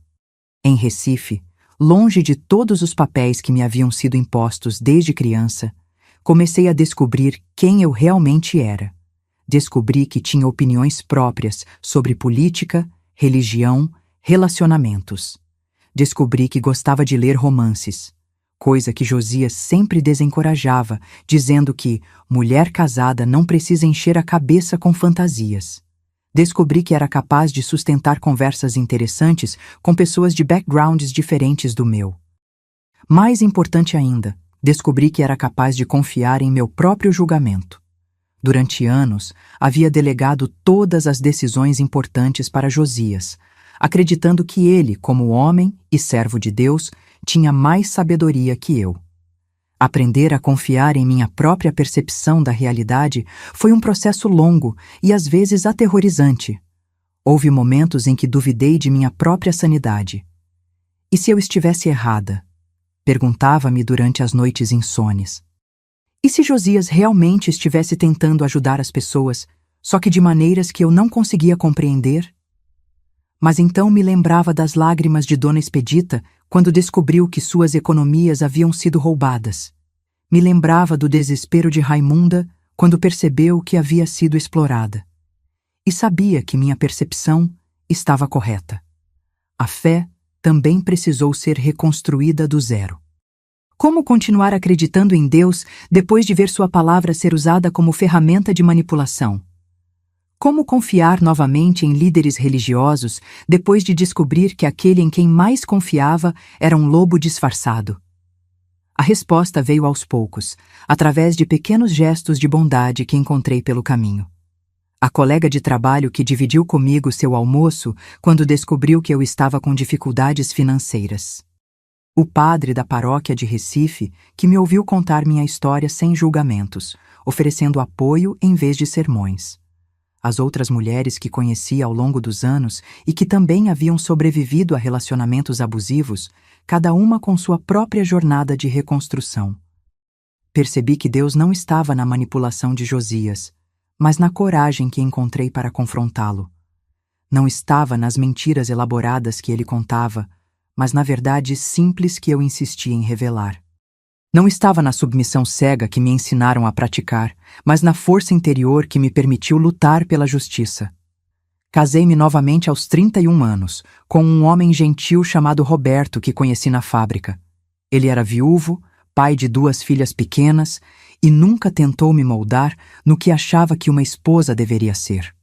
Em Recife, longe de todos os papéis que me haviam sido impostos desde criança, comecei a descobrir quem eu realmente era. Descobri que tinha opiniões próprias sobre política, religião, relacionamentos. Descobri que gostava de ler romances, coisa que Josias sempre desencorajava, dizendo que mulher casada não precisa encher a cabeça com fantasias. Descobri que era capaz de sustentar conversas interessantes com pessoas de backgrounds diferentes do meu. Mais importante ainda, descobri que era capaz de confiar em meu próprio julgamento. Durante anos, havia delegado todas as decisões importantes para Josias, acreditando que ele, como homem e servo de Deus, tinha mais sabedoria que eu. Aprender a confiar em minha própria percepção da realidade foi um processo longo e às vezes aterrorizante. Houve momentos em que duvidei de minha própria sanidade. E se eu estivesse errada? Perguntava-me durante as noites insones. E se Josias realmente estivesse tentando ajudar as pessoas, só que de maneiras que eu não conseguia compreender? Mas então me lembrava das lágrimas de Dona Expedita quando descobriu que suas economias haviam sido roubadas. Me lembrava do desespero de Raimunda quando percebeu que havia sido explorada. E sabia que minha percepção estava correta. A fé também precisou ser reconstruída do zero. Como continuar acreditando em Deus depois de ver sua palavra ser usada como ferramenta de manipulação? Como confiar novamente em líderes religiosos depois de descobrir que aquele em quem mais confiava era um lobo disfarçado? A resposta veio aos poucos, através de pequenos gestos de bondade que encontrei pelo caminho. A colega de trabalho que dividiu comigo seu almoço quando descobriu que eu estava com dificuldades financeiras. O padre da paróquia de Recife, que me ouviu contar minha história sem julgamentos, oferecendo apoio em vez de sermões. As outras mulheres que conheci ao longo dos anos e que também haviam sobrevivido a relacionamentos abusivos, cada uma com sua própria jornada de reconstrução. Percebi que Deus não estava na manipulação de Josias, mas na coragem que encontrei para confrontá-lo. Não estava nas mentiras elaboradas que ele contava, mas na verdade simples que eu insistia em revelar. Não estava na submissão cega que me ensinaram a praticar, mas na força interior que me permitiu lutar pela justiça. Casei-me novamente aos 31 anos, com um homem gentil chamado Roberto que conheci na fábrica. Ele era viúvo, pai de 2 filhas pequenas, e nunca tentou me moldar no que achava que uma esposa deveria ser.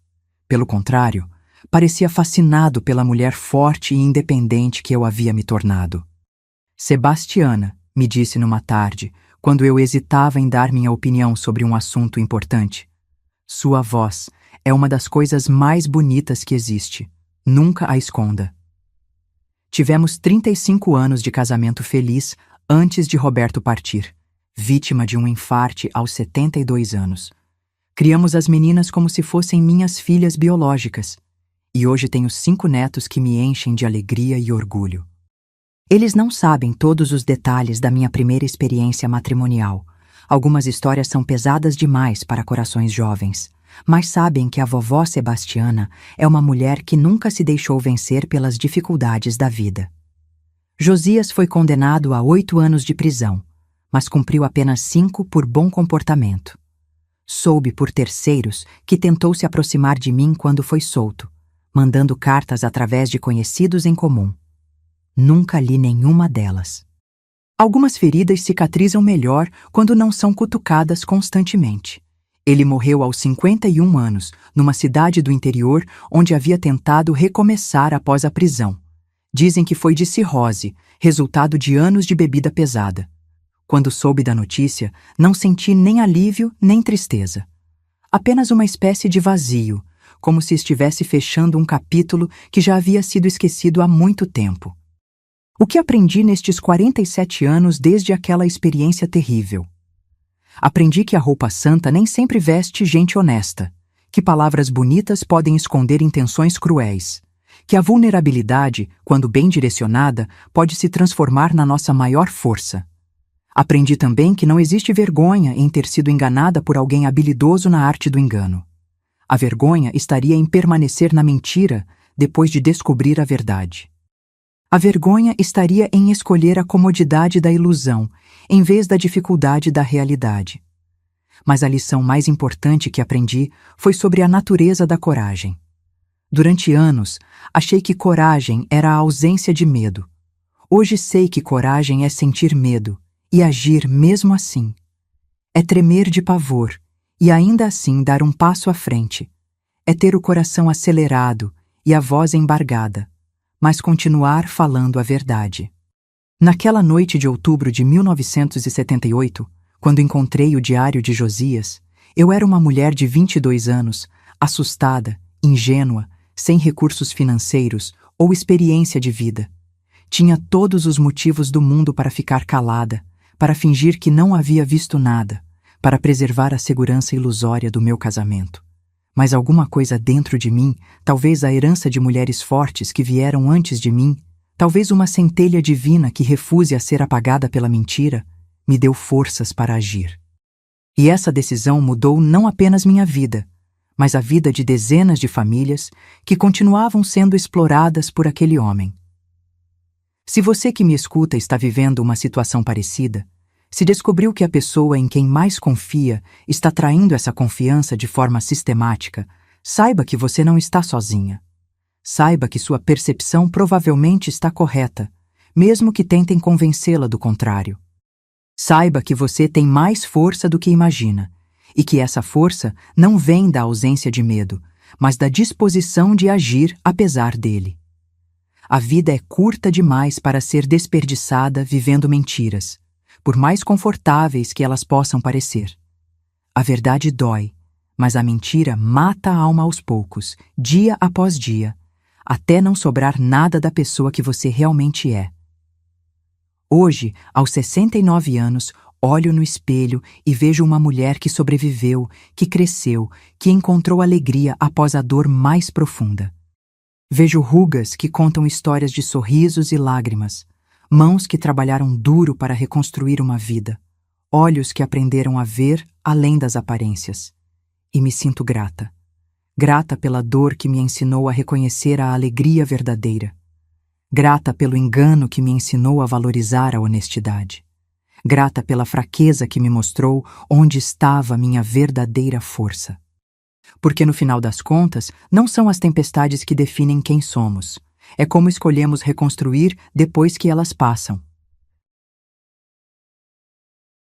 Pelo contrário, parecia fascinado pela mulher forte e independente que eu havia me tornado. Sebastiana, me disse numa tarde, quando eu hesitava em dar minha opinião sobre um assunto importante. Sua voz é uma das coisas mais bonitas que existe. Nunca a esconda. Tivemos 35 anos de casamento feliz antes de Roberto partir, vítima de um infarte aos 72 anos. Criamos as meninas como se fossem minhas filhas biológicas, e hoje tenho 5 netos que me enchem de alegria e orgulho. Eles não sabem todos os detalhes da minha primeira experiência matrimonial. Algumas histórias são pesadas demais para corações jovens, mas sabem que a vovó Sebastiana é uma mulher que nunca se deixou vencer pelas dificuldades da vida. Josias foi condenado a 8 anos de prisão, mas cumpriu apenas 5 por bom comportamento. Soube por terceiros que tentou se aproximar de mim quando foi solto, mandando cartas através de conhecidos em comum. Nunca li nenhuma delas. Algumas feridas cicatrizam melhor quando não são cutucadas constantemente. Ele morreu aos 51 anos, numa cidade do interior onde havia tentado recomeçar após a prisão. Dizem que foi de cirrose, resultado de anos de bebida pesada. Quando soube da notícia, não senti nem alívio nem tristeza. Apenas uma espécie de vazio, como se estivesse fechando um capítulo que já havia sido esquecido há muito tempo. O que aprendi nestes 47 anos desde aquela experiência terrível? Aprendi que a roupa santa nem sempre veste gente honesta, que palavras bonitas podem esconder intenções cruéis, que a vulnerabilidade, quando bem direcionada, pode se transformar na nossa maior força. Aprendi também que não existe vergonha em ter sido enganada por alguém habilidoso na arte do engano. A vergonha estaria em permanecer na mentira depois de descobrir a verdade. A vergonha estaria em escolher a comodidade da ilusão, em vez da dificuldade da realidade. Mas a lição mais importante que aprendi foi sobre a natureza da coragem. Durante anos, achei que coragem era a ausência de medo. Hoje sei que coragem é sentir medo e agir mesmo assim. É tremer de pavor e ainda assim dar um passo à frente. É ter o coração acelerado e a voz embargada, mas continuar falando a verdade. Naquela noite de outubro de 1978, quando encontrei o diário de Josias, eu era uma mulher de 22 anos, assustada, ingênua, sem recursos financeiros ou experiência de vida. Tinha todos os motivos do mundo para ficar calada, para fingir que não havia visto nada, para preservar a segurança ilusória do meu casamento. Mas alguma coisa dentro de mim, talvez a herança de mulheres fortes que vieram antes de mim, talvez uma centelha divina que refuse a ser apagada pela mentira, me deu forças para agir. E essa decisão mudou não apenas minha vida, mas a vida de dezenas de famílias que continuavam sendo exploradas por aquele homem. Se você que me escuta está vivendo uma situação parecida, se descobriu que a pessoa em quem mais confia está traindo essa confiança de forma sistemática, saiba que você não está sozinha. Saiba que sua percepção provavelmente está correta, mesmo que tentem convencê-la do contrário. Saiba que você tem mais força do que imagina, e que essa força não vem da ausência de medo, mas da disposição de agir apesar dele. A vida é curta demais para ser desperdiçada vivendo mentiras, por mais confortáveis que elas possam parecer. A verdade dói, mas a mentira mata a alma aos poucos, dia após dia, até não sobrar nada da pessoa que você realmente é. Hoje, aos 69 anos, olho no espelho e vejo uma mulher que sobreviveu, que cresceu, que encontrou alegria após a dor mais profunda. Vejo rugas que contam histórias de sorrisos e lágrimas, mãos que trabalharam duro para reconstruir uma vida, olhos que aprenderam a ver além das aparências. E me sinto grata. Grata pela dor que me ensinou a reconhecer a alegria verdadeira. Grata pelo engano que me ensinou a valorizar a honestidade. Grata pela fraqueza que me mostrou onde estava minha verdadeira força. Porque no final das contas, não são as tempestades que definem quem somos. É como escolhemos reconstruir depois que elas passam.